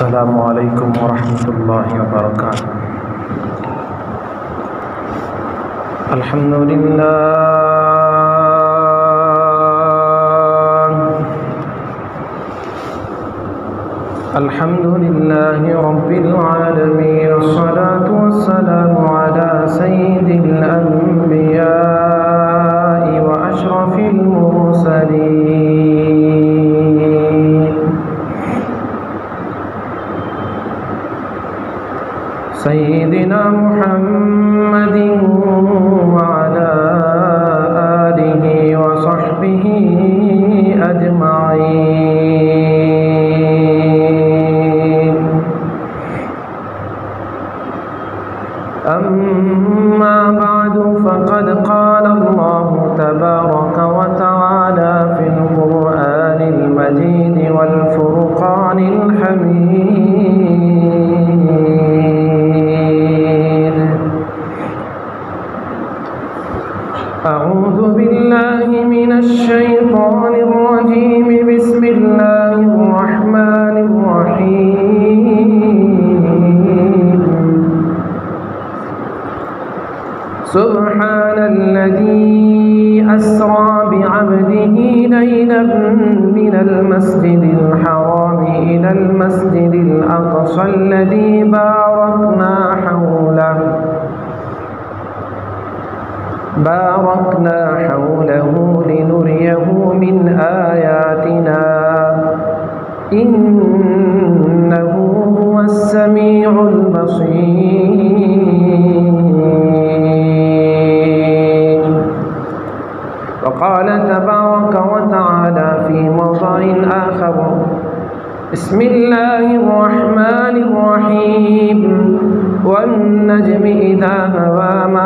अस्सलामु अलैकुम वरहमतुल्लाहि वबरकातुह। अल्हम्दुलिल्लाहि रब्बिल आलमीन अस्सलातु वस्सलामु अला सय्यिदिल अंबिया'i व अशरफिल मुरसलीन सय्यिदिना मुहम्मदिन व अला आलिहि व सहबिहि अजमाईन। अम्मा बादु फ़क़द क़ाल अल्लाहु तबारक व तआला फ़िल क़ुरआनिल मजीद वल फ़ुरक़ानिल हमीद। अऊज़ु बिल्लाहि मिनश शैतानिर रजीम। बिस्मिल्लाहिर रहमानिर रहीम। सुब्हानल्लज़ी अस्रा बिअब्दिही लैलन मिनल मस्जिदिल हराम इलल मस्जिदिल अक़सल्लज़ी बारकना हौलहु लिनुरियहु मिन आयातिना इन्नहु हुवस समीउल बसीर। वक़ाल तबारक व तआला फ़ी मौज़िइन आख़र। बिस्मिल्लाहिर रहमानिर रहीम। वन्नज्मि इज़ा हवा मा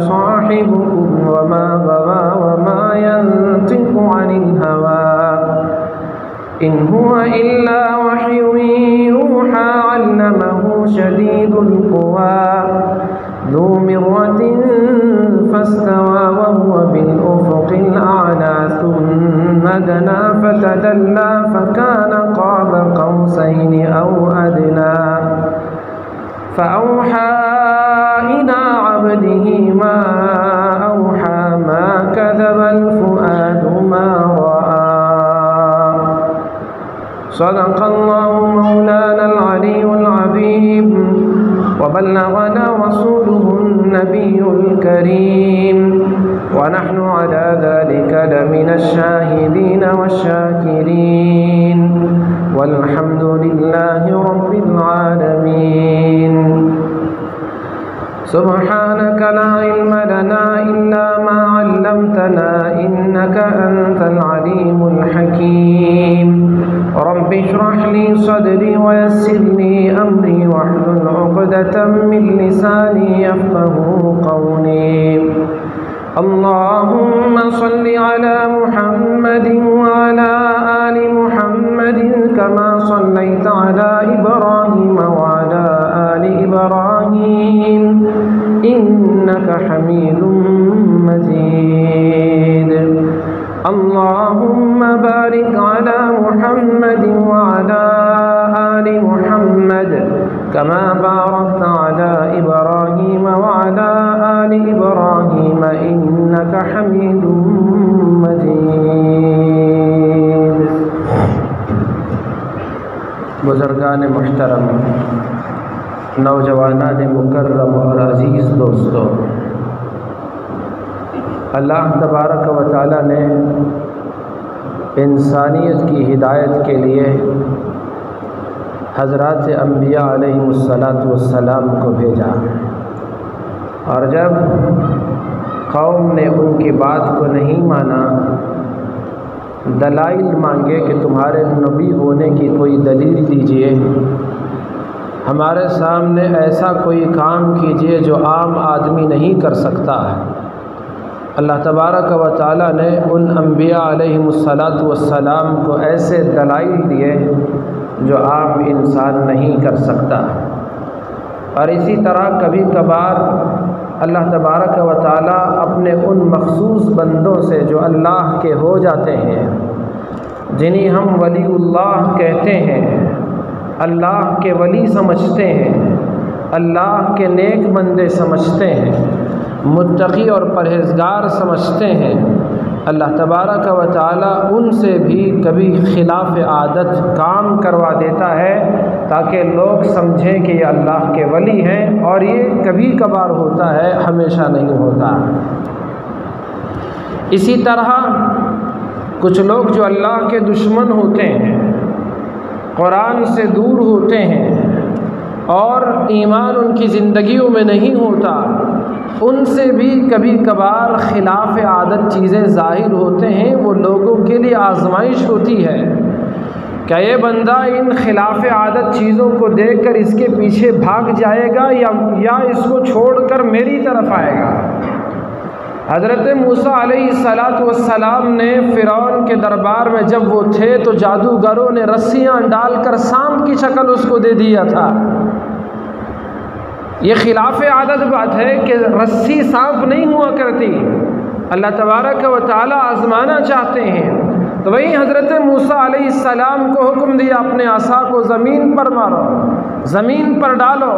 साहिबुकुम वमा गवा वमा यंतिक़ु अनिल हवा इन हुवा इल्ला वह्युन यूहा अल्लमहु शदीदुल क़ुवा ज़ू मिर्रतिन फस्तवा व हुवा बिल उफ़ुक़िल आला सुम्मा दना फ़तदल्ला फ़कान क़ाब क़ौसैनि औ अदना फ़अौहा इला अब्दिही मा औहा मा कज़बल फ़ुआदु मा रआ। सदक़ल्लाहु मौलानल अलियुल अज़ीम व बल्लगना रसूलुहुन नबियुल करीम व नहनु अला ज़ालिका लमिनश शाहिदीन वश्शाकिरीन वल्हम्दुलिल्लाहि रब्बिल आलमीन। सुब्हानक ला इल्म लना इल्ला मा अल्लमतना इन्नका अंतल अलीमुल हकीम। रब्बि इश्रह ली सदरी व यस्सिर ली अमरी वहलुल उक़दतम मिन लिसानी यफ़क़हू क़ौली। अल्लाहुम्मा सल्लि अला मुहम्मदिन व अला आलि मुहम्मदिन कमा सल्लैता अला इब्राहीम व अला आलि इब्राहीम इन्नका हमीदुम मजीद। अल्लाहुम्मा बारिक अला मुहम्मदिन व अला आलि मुहम्मद कमा बारकता अला इब्राहीम व अला आलि इब्राहीम इन्नका हमीदुम मजीद। बुज़ुर्गान मुहतरम, नौजवानान मुकर्रम और अज़ीज़ दोस्तों, अल्लाह तबारक व तआला ने इंसानियत की हिदायत के लिए हज़रात अंबिया अलैहिमुस्सलातु वस्सलाम को भेजा, और जब कौम ने उनकी बात को नहीं माना, दलाइल मांगे कि तुम्हारे नबी होने की कोई दलील दीजिए, हमारे सामने ऐसा कोई काम कीजिए जो आम आदमी नहीं कर सकता। अल्लाह तबारक व तआला ने उन अंबिया अलैहिमुस्सलातु वस्सलाम को ऐसे दलाइल दिए जो आम इंसान नहीं कर सकता। और इसी तरह कभी कभार अल्लाह तबारक व तआला अपने उन मखसूस बंदों से जो अल्लाह के हो जाते हैं, जिन्हें हम वलीउल्लाह कहते हैं, अल्लाह के वली समझते हैं, अल्लाह के नेक बंदे समझते हैं, मुत्तकी और परहेज़गार समझते हैं, अल्लाह तबारक व तआला उनसे भी कभी खिलाफ आदत काम करवा देता है ताकि लोग समझें कि ये अल्लाह के वली हैं। और ये कभी कभार होता है, हमेशा नहीं होता। इसी तरह कुछ लोग जो अल्लाह के दुश्मन होते हैं, कुरान से दूर होते हैं और ईमान उनकी ज़िंदगियों में नहीं होता, उनसे भी कभी कभार खिलाफ आदत चीज़ें ज़ाहिर होते हैं। वो लोगों के लिए आजमाइश होती है, क्या ये बंदा इन खिलाफ आदत चीज़ों को देखकर इसके पीछे भाग जाएगा या इसको छोड़कर मेरी तरफ आएगा। हज़रत मूसा अलैहिस्सलाम ने फ़िरौन के दरबार में जब वो थे तो जादूगरों ने रस्सियाँ डालकर सांप की शक्ल उसको दे दिया था। ये खिलाफ आदत बात है कि रस्सी सांप नहीं हुआ करती। अल्लाह तबारक व तआला आज़माना चाहते हैं तो वही हज़रत मूसा अलैहिस्सलाम को हुक्म दिया, अपने आसा को ज़मीन पर मारो, ज़मीन पर डालो।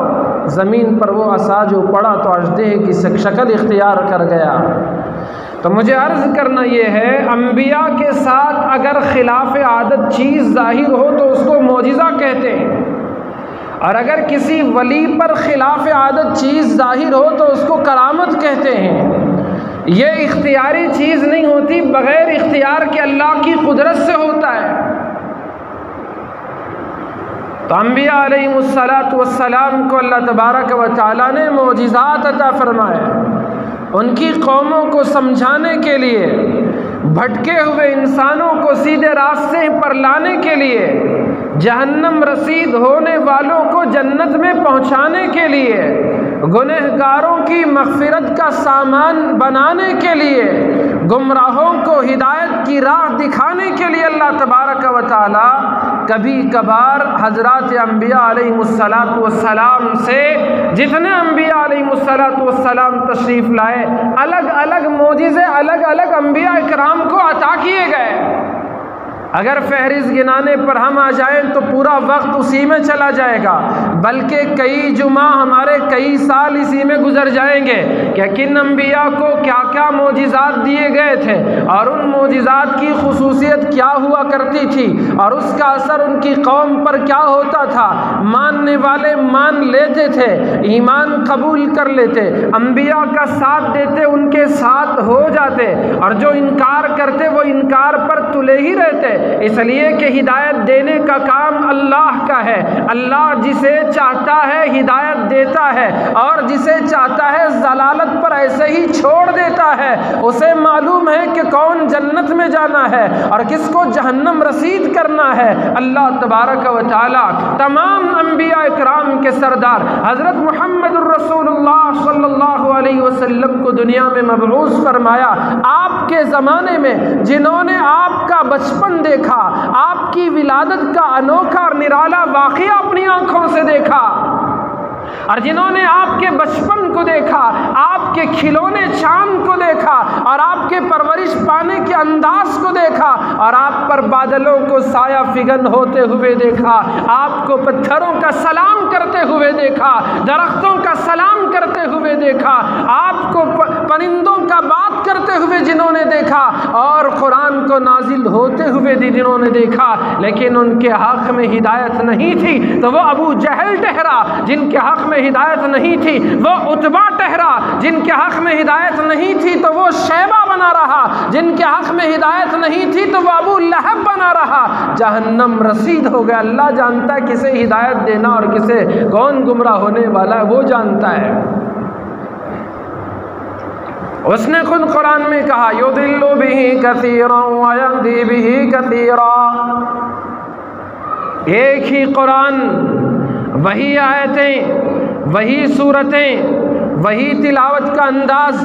ज़मीन पर वो आसा जो पड़ा तो अजदहे की शक्ल इख्तियार कर गया। तो मुझे अर्ज़ करना ये है, अम्बिया के साथ अगर खिलाफ आदत चीज़ ज़ाहिर हो तो उसको मोजिज़ा कहते हैं, और अगर किसी वली पर खिलाफ आदत चीज़ ज़ाहिर हो तो उसको करामत कहते हैं। ये इख्तियारी चीज़ नहीं होती, बग़ैर इख्तियार के अल्लाह की कुदरत से होता है। तो अम्बिया अलैहिमुस्सलातु वस्सलाम को अल्लाह तबारक व तआला ने मोजिज़ात अता फरमाए, उनकी कौमों को समझाने के लिए, भटके हुए इंसानों को सीधे रास्ते पर लाने के लिए, जहन्नम रसीद होने वालों को जन्नत में पहुंचाने के लिए, गुनहगारों की मग़फ़िरत का सामान बनाने के लिए, गुमराहों को हिदायत की राह दिखाने के लिए अल्लाह तबारक व तआला कभी कभार हज़रात अम्बिया अलैहिमुस्सलातु वस्सलाम से, जितने अम्बिया अलैहिमुस्सलातु वस्सलाम तशरीफ़ लाए, अलग अलग मोजिज़े अलग अलग अम्बिया इकराम को अता किए गए। अगर फहरिस्त गिनाने पर हम आ जाएं तो पूरा वक्त उसी में चला जाएगा, बल्कि कई जुमा हमारे कई साल इसी में गुजर जाएंगे कि किन अम्बिया को क्या क्या मोजिज़ात दिए गए थे और उन मोजिज़ात की खुसूसियत क्या हुआ करती थी और उसका असर उनकी कौम पर क्या होता था। मानने वाले मान लेते थे, ईमान कबूल कर लेते, अम्बिया का साथ देते, उनके साथ हो जाते, और जो इनकार करते वो इनकार पर तुले ही रहते, इसलिए कि हिदायत देने का काम अल्लाह का है। अल्लाह जिसे चाहता है हिदायत देता है और जिसे चाहता है ज़लालत पर ऐसे ही छोड़ देता है। उसे मालूम है कि कौन जन्नत में जाना है और किसको जहन्नम रसीद करना है। अल्लाह तबारक व तआला तमाम अम्बिया इकराम के सरदार हज़रत मुहम्मदुर रसूलुल्लाह सल्लल्लाहु अलैहि वसल्लम को दुनिया में मबऊस फरमाया। आपके ज़माने में जिन्होंने आपका बचपन देखा, आपकी विलादत का अनोखा और निराला वाक़या अपनी आंखों से देखा, और जिन्होंने आपके बचपन को देखा, आपके खिलौने चांद को देखा और आपके परवरिश पाने के अंदाज को देखा, और आप पर बादलों को साया फिगन होते हुए देखा, आपको पत्थरों का सलाम करते हुए देखा, दरख्तों का सलाम करते हुए देखा, आपको परिंदों का बात करते हुए जिन्होंने देखा, और कुरान को नाजिल होते हुए जिन्होंने देखा, लेकिन उनके हक़ में हिदायत नहीं थी तो वो अबू जहल ठहरा। जिनके हक़ में हिदायत नहीं थी वो उतबा ठहरा। जिनके हक़ में हिदायत नहीं थी तो वो शैबा बना रहा। जिनके हक़ में हिदायत नहीं थी तो वो अबू लहब बना रहा। जहन्नम रसीद हो गया। अल्लाह जानता है किसे हिदायत देना और किसे कौन गुमराह होने वाला है, वो जानता है। उसने खुद कुरान में कहा, युदिल्लु बिही कसीरा व यहदी बिही कसीरा। एक ही कुरान, वही आयतें, वही सूरतें, वही तिलावत का अंदाज,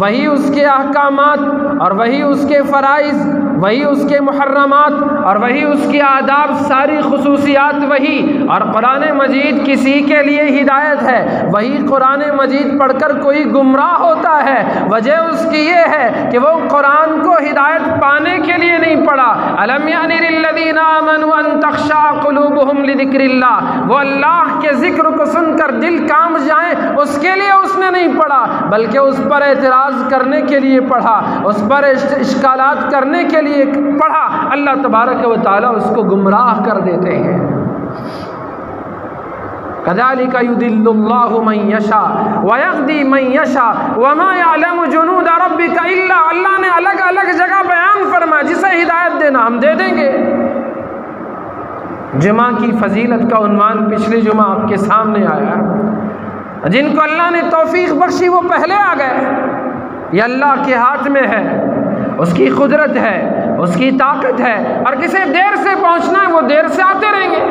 वही उसके अहकामात और वही उसके फ़राइज़, वही उसके मुहर्रमात और वही उसकी आदाब, सारी खुसूसियात वही। और कुरान मजीद किसी के लिए हिदायत है, वही कुरान मजीद पढ़कर कोई गुमराह होता है, वजह उसकी ये है कि वो कुरान को हिदायत पाने के लिए नहीं पढ़ा। अलम यानी लिल्लज़ीना आमनू अन तख़शा क़ुलूबुहुम लिज़िक्रिल्लाह, वो अल्लाह के ज़िक्र को सुनकर दिल कांप जाए उसके लिए उसने नहीं पढ़ा, बल्कि उस पर एतराज़ करने के लिए पढ़ा, उस पर इश्कालात करने के लिए पढ़ा। अल्लाह तबारक व तआला उसको गुमराह कर देते हैं। कज़ालिका युदिल्लुल्लाहु मन यशा व यहदी मन यशा व मा यअलमु जुनूद रब्बिका इल्ला। अल्लाह ने अलग अलग जगह बयान फरमाया, जिसे हिदायत देना हम दे देंगे। जुमा की फजीलत का उन्वान पिछले जुमा आपके सामने आया। जिनको अल्लाह ने तौफीक बख्शी वो पहले आ गए। ये अल्लाह के हाथ में है, उसकी कुदरत है, उसकी ताकत है, और किसे देर से पहुंचना है वो देर से आते रहेंगे।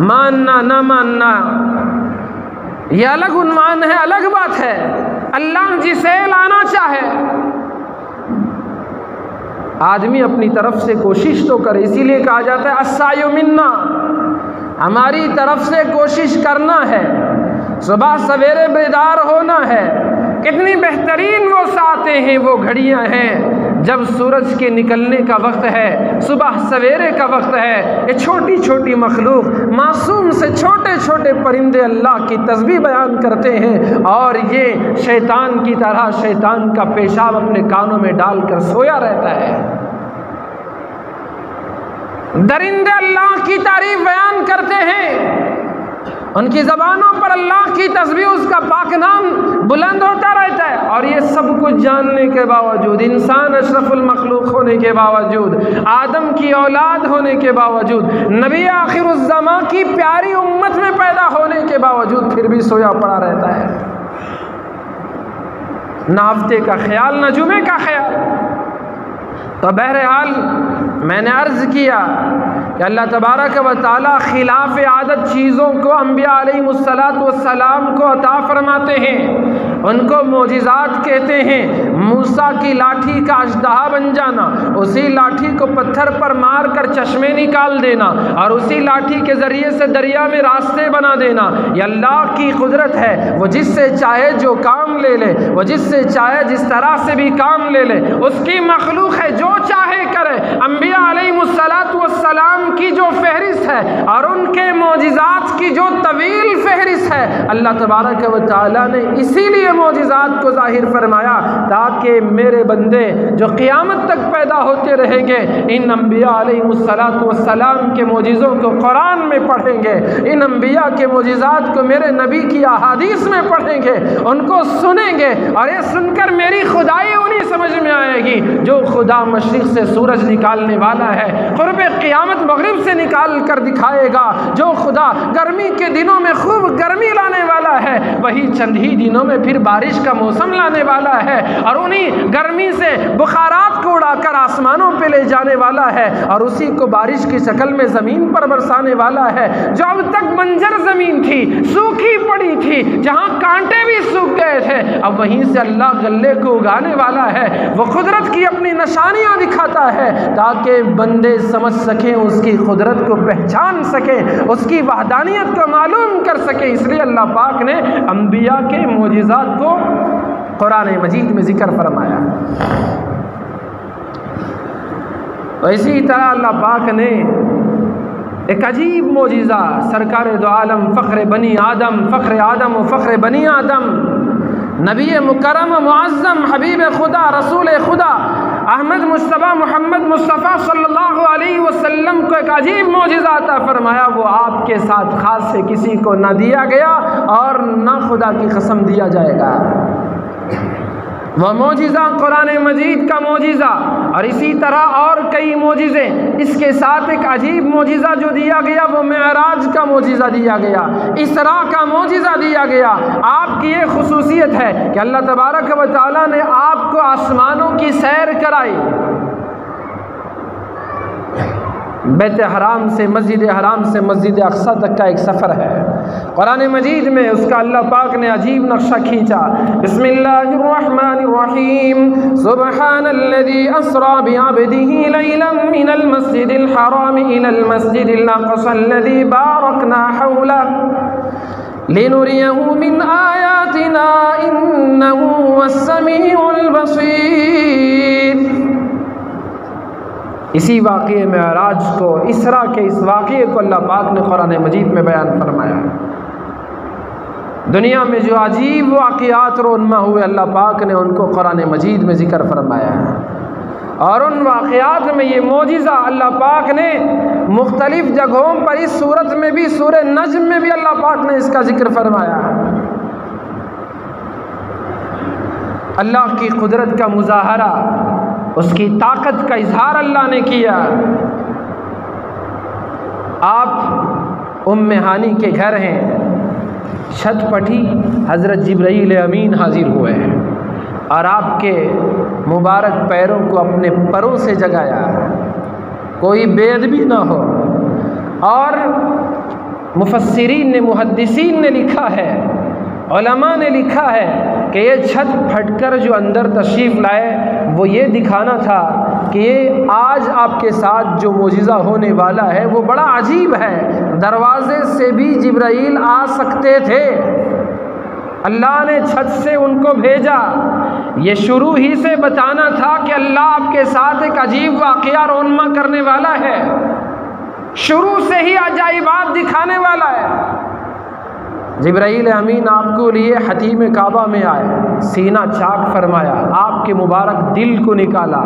मानना ना मानना ये अलग उन्वान है, अलग बात है। अल्लाह जिसे लाना चाहे, आदमी अपनी तरफ से कोशिश तो करे। इसीलिए कहा जाता है अस्सायु मिन्ना, हमारी तरफ से कोशिश करना है, सुबह सवेरे बेदार होना है। कितनी बेहतरीन वो सातें हैं, वो घड़ियां हैं जब सूरज के निकलने का वक्त है, सुबह सवेरे का वक्त है। ये छोटी छोटी मखलूक, मासूम से छोटे छोटे परिंदे अल्लाह की तस्बीह बयान करते हैं, और ये शैतान की तरह शैतान का पेशाब अपने कानों में डालकर सोया रहता है। दरिंदे अल्लाह की तारीफ बयान करते हैं, उनकी ज़बानों पर अल्लाह की तस्बीह, उसका पाक नाम बुलंद होता रहता है। और ये सब कुछ जानने के बावजूद, इंसान अशरफुल मखलूक होने के बावजूद, आदम की औलाद होने के बावजूद, नबी आखिरुज़्ज़मा की प्यारी उम्मत में पैदा होने के बावजूद फिर भी सोया पड़ा रहता है। ना हफ्ते का ख्याल, ना जुमे का ख्याल। तो बहरहाल मैंने अर्ज़ किया कि अल्लाह तबारक व तआला खिलाफ आदत चीज़ों को अम्बिया अलैहिमुस्सलातु वस्सलाम को अता फरमाते हैं, उनको मोजिज़ात कहते हैं। मूसा की लाठी का अजदहा बन जाना, उसी लाठी को पत्थर पर मार कर चश्मे निकाल देना, और उसी लाठी के ज़रिए से दरिया में रास्ते बना देना, ये अल्लाह की कुदरत है। वो जिससे चाहे जो काम ले ले, वो जिससे चाहे जिस तरह से भी काम ले ले, उसकी मखलूक है, जो चाहे करे। अम्बिया अलैहिमुस्सलातु वस्सलाम की जो फहरिस्त है और उनके मोजिज़ात की जो तवील फहरिस्त है, अल्लाह तबारक व तआला ने इसीलिए मोजिज़ात को ज़ाहिर फरमाया ताकि मेरे बंदे जो क़ियामत तक पैदा होते रहेंगे, इन अम्बिया अलैहिमुस्सलातु वस्सलाम के मोजिज़ों को कुरान में पढ़ेंगे, इन अम्बिया के मोजिज़ात को मेरे नबी की अहादीस में पढ़ेंगे, उनको सुनेंगे, और ये सुनकर मेरी खुदाई उन्हें समझ में आएगी। जो खुदा मशरिक़ से सूरज निकालने वाला है, क़ुर्ब क़ियामत मग़रिब से निकाल कर दिखाएगा। जो खुदा गर्मी के दिनों में खूब गर्मी लाने वाला है, वही चंद ही दिनों में फिर बारिश का मौसम लाने वाला है, और उन्हीं गर्मी से बुखारात को उड़ाकर आसमानों पे ले जाने वाला है, और उसी को बारिश की शक्ल में ज़मीन पर बरसाने वाला है। जो अब तक बंजर ज़मीन थी, सूखी पड़ी थी, जहाँ कांटे भी सूख गए थे, अब वहीं से अल्लाह गल्ले को उगाने वाला है। वो कुदरत की अपनी निशानियाँ दिखाता है ताकि बंदे समझ सकें, उसकी कुदरत को पहचान सकें, उसकी वहदानियत को मालूम कर सकें। इसलिए अल्लाह पाक ने अम्बिया के मोजिज़ात को कुरान मजीद में ज़िक्र फरमाया। तो इसी तरह अल्लाह पाक ने एक अजीब मोजिज़ा, सरकार दो आलम, फ़ख्र बनी आदम, फ़ख्र आदम व फ़ख्र बनी आदम, नबी मुकरम मुअज़्ज़म, हबीब खुदा, रसूल खुदा, अहमद मुस्तफ़ा मोहम्मद मुस्तफ़ा सल्लल्लाहु अलैहि वसल्लम को एक अजीब मोजिज़ा अता फरमाया। वो आपके साथ ख़ास से किसी को ना दिया गया और ना खुदा की कसम दिया जाएगा। वह मोजिज़ा कुरान मजीद का मोजिज़ा, और इसी तरह और कई मोजिज़े। इसके साथ एक अजीब मोजिज़ा जो दिया गया वो मेराज का मोजिज़ा दिया गया, इसरा का मोजिज़ा दिया गया। आपकी ये खुसूसियत है कि अल्लाह तबारक व तआला ने आपको आसमानों की सैर कराई। बैत हराम से मस्जिद हराम से मस्जिद अक्सा तक का एक सफ़र है। कुरान मजीद में उसका अल्लाह पाक ने अजीब नक्शा खींचा। बिस्मिल्लाहिर्रहमानिर्रहीम, सुब्हानल्लज़ी अस्रा बिअब्दिही लैलन मिनल मस्जिदिल हराम इलल मस्जिदिल अक़सल्लज़ी बारकना हौलहु लिनुरियहु मिन आयातिना इन्नहु हुवस्समीउल बसीर। इसी वाक़े में मेराज को, इसरा के इस वाक़े को अल्लाह पाक ने कुरान मजीद में बयान फरमाया। दुनिया में जो अजीब वाक़ियात रोनमा हुए अल्लाह पाक ने उनको कुरान मजीद में ज़िक्र फरमाया। और उन वाक़ियात में ये मोजिज़ा अल्लाह पाक ने मुख्तलिफ़ जगहों पर, इस सूरत में भी, सूरह नज्म में भी अल्लाह पाक ने इसका ज़िक्र फरमाया। अल्लाह की कुदरत का मुज़ाहरा, उसकी ताकत का इजहार अल्लाह ने किया। आप उम्मे हानी के घर हैं, छत पटी, हज़रत जिब्राईल अमीन हाजिर हुए हैं और आपके मुबारक पैरों को अपने परों से जगाया, कोई बेअदबी ना हो। और मुफस्सिरीन ने, मुहद्दिसीन ने लिखा है, उलमा ने लिखा है कि ये छत फटकर जो अंदर तशरीफ़ लाए वो ये दिखाना था कि ये आज आपके साथ जो मोजिज़ा होने वाला है वो बड़ा अजीब है। दरवाज़े से भी जिब्राईल आ सकते थे, अल्लाह ने छत से उनको भेजा। ये शुरू ही से बताना था कि अल्लाह आपके साथ एक अजीब वाक़या रोनमा करने वाला है, शुरू से ही अजाइबात दिखाने वाला है। जिब्राईल अमीन आपको लिए हतीम काबा में आए, सीना चाक फरमाया, आपके मुबारक दिल को निकाला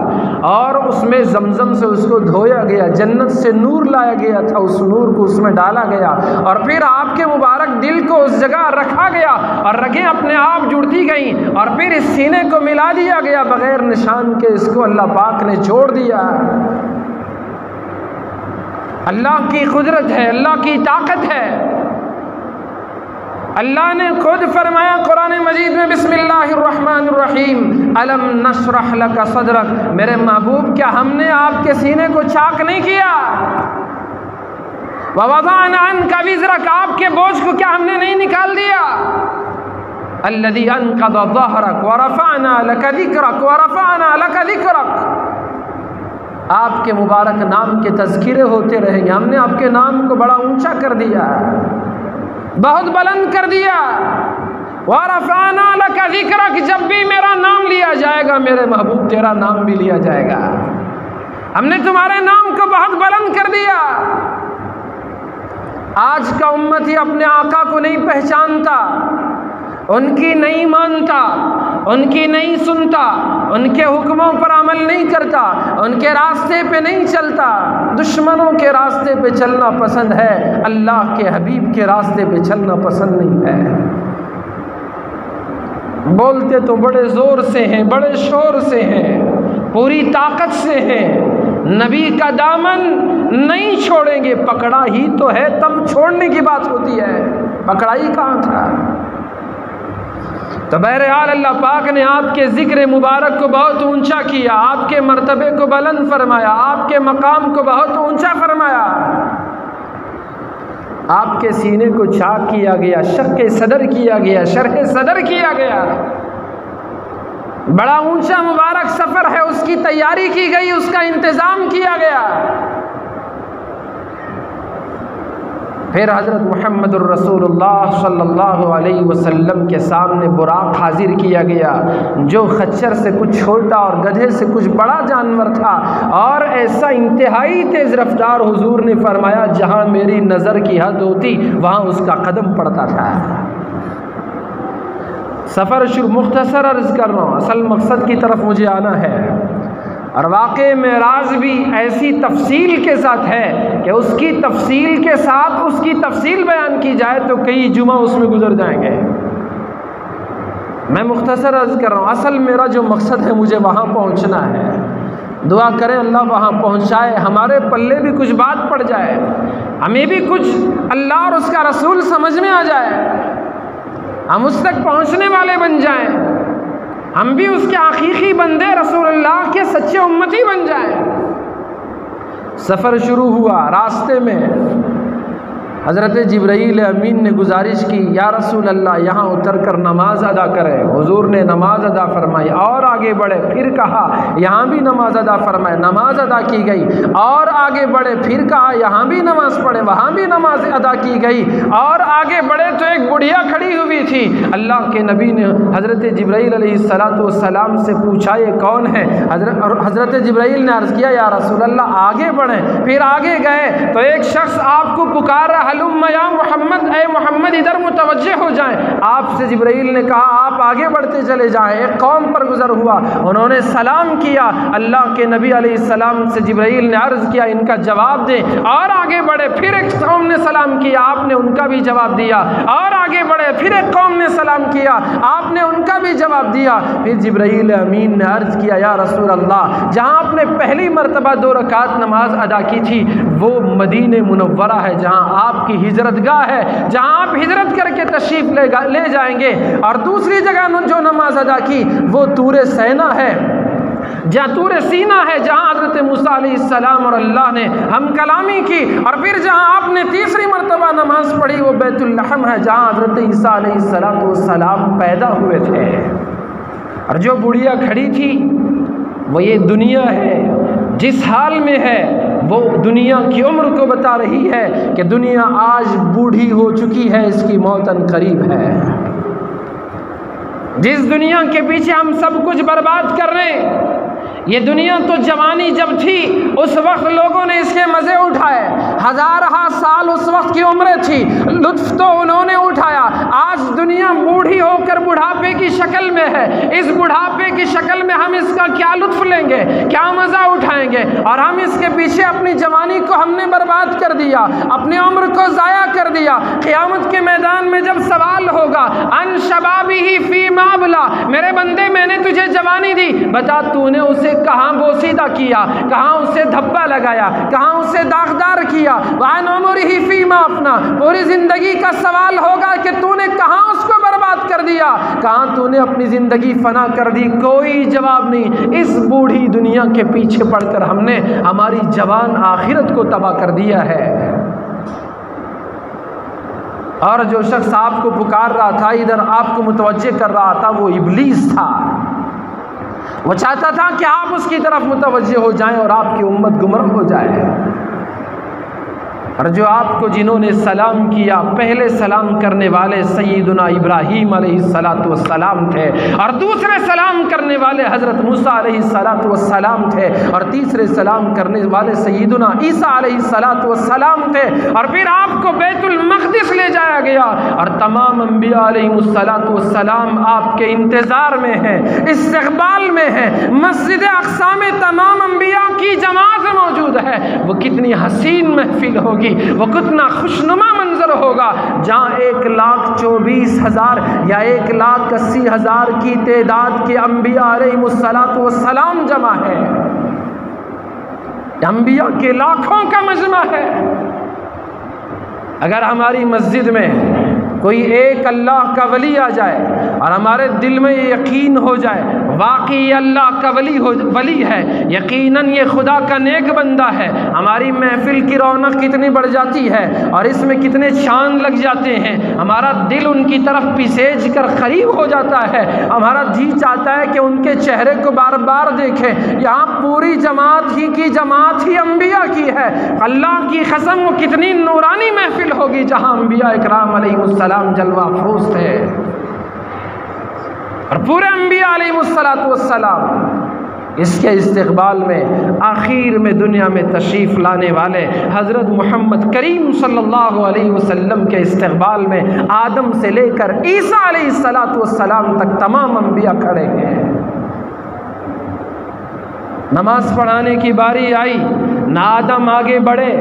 और उसमें जमजम से उसको धोया गया, जन्नत से नूर लाया गया था, उस नूर को उसमें डाला गया और फिर आपके मुबारक दिल को उस जगह रखा गया और रगें अपने आप जुड़ती गईं और फिर इस सीने को मिला दिया गया बग़ैर निशान के। इसको अल्लाह पाक ने छोड़ दिया। अल्लाह की कुदरत है, अल्लाह की ताकत है। अल्लाह ने खुद फरमाया कुरान मजीद में, बिस्मिल्लाहिर्रहमानिर्रहीम, अलम नशरह लका सदरक, मेरे महबूब क्या हमने आपके सीने को चाक नहीं किया? व वज़अना अन्का विज़रक, आपके बोझ को क्या हमने नहीं निकाल दिया? अल्लज़ी अनक़ज़ ज़हरक व रफ़अना लका ज़िक्रक व रफ़अना लका ज़िक्रक, आपके मुबारक नाम के तज़किरे होते रहेंगे, हमने आपके नाम को बड़ा ऊंचा कर दिया, बहुत बुलंद कर दिया। व रफ़अना लका ज़िक्रक, जब भी मेरा नाम लिया जाएगा मेरे महबूब तेरा नाम भी लिया जाएगा, हमने तुम्हारे नाम को बहुत बुलंद कर दिया। आज का उम्मती अपने आका को नहीं पहचानता, उनकी नहीं मानता, उनकी नहीं सुनता, उनके हुक्मों पर अमल नहीं करता, उनके रास्ते पे नहीं चलता, दुश्मनों के रास्ते पे चलना पसंद है, अल्लाह के हबीब के रास्ते पे चलना पसंद नहीं है। बोलते तो बड़े ज़ोर से हैं, बड़े शोर से हैं, पूरी ताकत से हैं, नबी का दामन नहीं छोड़ेंगे, पकड़ा ही तो है तब छोड़ने की बात होती है, पकड़ा ही कहाँ था। तो बहरहाल अल्लाह पाक ने आपके ज़िक्र मुबारक को बहुत ऊंचा किया, आपके मर्तबे को बुलंद फरमाया, आपके मकाम को बहुत ऊंचा फरमाया, आपके सीने को चाक किया गया, शक़ सदर किया गया, शरह सदर किया गया। बड़ा ऊंचा मुबारक सफ़र है, उसकी तैयारी की गई, उसका इंतज़ाम किया गया। फिर हज़रत मुहम्मदुर रसूलुल्लाह सल्लल्लाहु अलैहि वसल्लम के सामने बुराक हाजिर किया गया, जो खच्चर से कुछ छोटा और गधे से कुछ बड़ा जानवर था और ऐसा इंतहाई तेज़ रफ्तार। हुजूर ने फरमाया जहाँ मेरी नज़र की हद होती वहाँ उसका कदम पड़ता था। सफ़र शुरू, मुख्तसर अर्ज़ कर रहा हूँ, असल मकसद की तरफ मुझे आना है। और वाक़े मेराज भी ऐसी तफसील के साथ है कि उसकी तफसील के साथ उसकी तफसील बयान की जाए तो कई जुमा उसमें गुजर जाएंगे। मैं मुख्तसर अर्ज़ कर रहा हूँ, असल मेरा जो मकसद है मुझे वहाँ पहुँचना है। दुआ करें अल्लाह वहाँ पहुँचाए, हमारे पल्ले भी कुछ बात पड़ जाए, हमें भी कुछ अल्लाह और उसका रसूल समझ में आ जाए, हम उस तक पहुँचने वाले बन जाएं, हम भी उसके हकीकी बंदे रसूलुल्लाह के सच्चे उम्मती बन जाएं। सफ़र शुरू हुआ, रास्ते में हज़रत जिब्राईल अमीन ने गुजारिश की, या रसूल अल्लाह यहाँ उतर कर नमाज अदा करें। हुजूर ने नमाज अदा फरमाई और आगे बढ़े, फिर कहा यहाँ भी नमाज अदा फरमाए, नमाज अदा की गई। और आगे बढ़े, फिर कहा यहाँ भी नमाज पढ़े, वहाँ भी नमाज अदा की गई। और आगे बढ़े तो एक बुढ़िया खड़ी हुई थी। अल्लाह के नबी ने हज़रत जिब्राईल अलैहिस्सलाम से पूछा ये कौन है? हज़रत जिब्राईल ने अर्ज़ किया, या रसूल अल्लाह आगे बढ़ें। फिर आगे गए तो एक शख्स आपको पुकार रहा, हलुम्मा या मोहम्मद, ए मोहम्मद इधर मुतवज्जे हो जाएं। आपसे जिब्राईल ने कहा आप आगे बढ़ते चले जाएं। एक कौम पर गुजर हुआ, उन्होंने सलाम किया। अल्लाह के नबी अलैहिस्सलाम से जिब्राईल ने अर्ज़ किया इनका जवाब दें। और आगे बढ़े, फिर एक कौम ने सलाम किया, आपने उनका भी जवाब दिया। और आगे बढ़े, फिर एक कौम ने सलाम किया, आपने उनका भी जवाब दिया। फिर जिब्राईल अमीन ने अर्ज़ किया, या रसूल अल्लाह, जहाँ आपने पहली मरतबा 2 रकात नमाज अदा की थी वो मदीने मुनव्वरा है, जहाँ आपकी हिजरतगाह है, जहाँ आप हिजरत करके तशरीफ़ ले जाएंगे। और दूसरी जगह जो नमाज अदा की वो तूरे सैना है, जहाँ तूरे सीना है, जहाँ हज़रत मूसा अलैहिस्सलाम और अल्लाह ने हम कलामी की। और फिर जहाँ आपने तीसरी मरतबा नमाज पढ़ी वो बैतुल लहम है, जहाँ हज़रत ईसा अलैहिस्सलाम पैदा हुए थे। और जो बुढ़िया खड़ी थी वो ये दुनिया है, जिस हाल में है वो दुनिया की उम्र को बता रही है कि दुनिया आज बूढ़ी हो चुकी है, इसकी मौत करीब है। जिस दुनिया के पीछे हम सब कुछ बर्बाद कर रहे हैं, ये दुनिया तो जवानी जब थी उस वक्त लोगों ने इसके मज़े उठाए, हज़ार साल उस वक्त की उम्र थी, लुत्फ़ तो उन्होंने उठाया। आज दुनिया बूढ़ी होकर बुढ़ापे की शक्ल में है। इस बुढ़ापे की शक्ल में हम इसका क्या लुत्फ़ लेंगे, क्या मज़ा उठाएंगे? और हम इसके पीछे अपनी जवानी को हमने बर्बाद कर दिया, अपनी उम्र को ज़ाया कर दिया। क़यामत के मैदान में जब सवाल होगा अन शबाबिही फ़ी मा बला, मेरे बंदे मैंने तुझे जवानी दी, बता तूने उसे कहाँ बोसीदा किया, कहाँ उसे धब्बा लगाया, कहाँ उसे दागदार किया। वान उमरिही फ़ीमा अपना, पूरी ज़िंदगी का सवाल होगा कि तूने कहाँ उसको बर्बाद कर दिया, कहाँ तूने अपनी ज़िंदगी फना कर दी। कोई जवाब नहीं। इस बूढ़ी दुनिया के पीछे पड़कर हमने हमारी जवान आखिरत को तबाह कर दिया है। और जो शख्स आपको पुकार रहा था, इधर आपको मुतवज्जे कर रहा था, वो इब्लीस था। वो चाहता था कि आप उसकी तरफ मुतवज्जे हो जाएं और आपकी उम्मत गुमराह हो जाए। और जो आपको जिन्होंने सलाम किया, पहले सलाम करने वाले सैयदुना इब्राहीम अलैहिस्सलाम थे, और दूसरे सलाम करने वाले हज़रत मूसा अलैहिस्सलाम थे, और तीसरे सलाम करने वाले सैयदुना ईसा अलैहिस्सलाम थे। और फिर आपको बैतुल मक़दिस ले जाया गया और तमाम अंबिया अलैहिमुस्सलाम आपके इंतज़ार में हैं, इस्तक़बाल में हैं। मस्जिद अक़सा में तमाम अंबिया की जमात मौजूद है। वो कितनी हसीन महफिल होगी, वो कितना खुशनुमा मंजर होगा, जहाँ 1,24,000 या 1,80,000 की तादाद के अंबिया अलैहिमुस्सलाम जमा है। अंबिया के लाखों का मजमा है। अगर हमारी मस्जिद में कोई एक अल्लाह का वली आ जाए और हमारे दिल में ये यकीन हो जाए वाकई अल्लाह का वली है, यकीनन ये खुदा का नेक बंदा है, हमारी महफिल की रौनक कितनी बढ़ जाती है और इसमें कितने चांद लग जाते हैं। हमारा दिल उनकी तरफ पिसेज कर करीब हो जाता है। हमारा जी चाहता है कि उनके चेहरे को बार बार देखें। यहाँ पूरी जमात ही अंबिया की है। अल्लाह की कसम वो कितनी नूरानी महफिल होगी जहाँ अंबिया इकराम अलैहिस्सलाम जलवा अफरोज थे, और पूरे अंबिया अलैहिमुस्सलाम इसके इस्तक़बाल में आखिर में दुनिया में तशरीफ़ लाने वाले हज़रत मोहम्मद करीम सल्लल्लाहु अलैहि वसल्लम के इस्तक़बाल में आदम से लेकर ईसा अलैहिस्सलाम तक तमाम अंबिया खड़े हैं। नमाज पढ़ाने की बारी आई, ना आदम आगे बढ़े,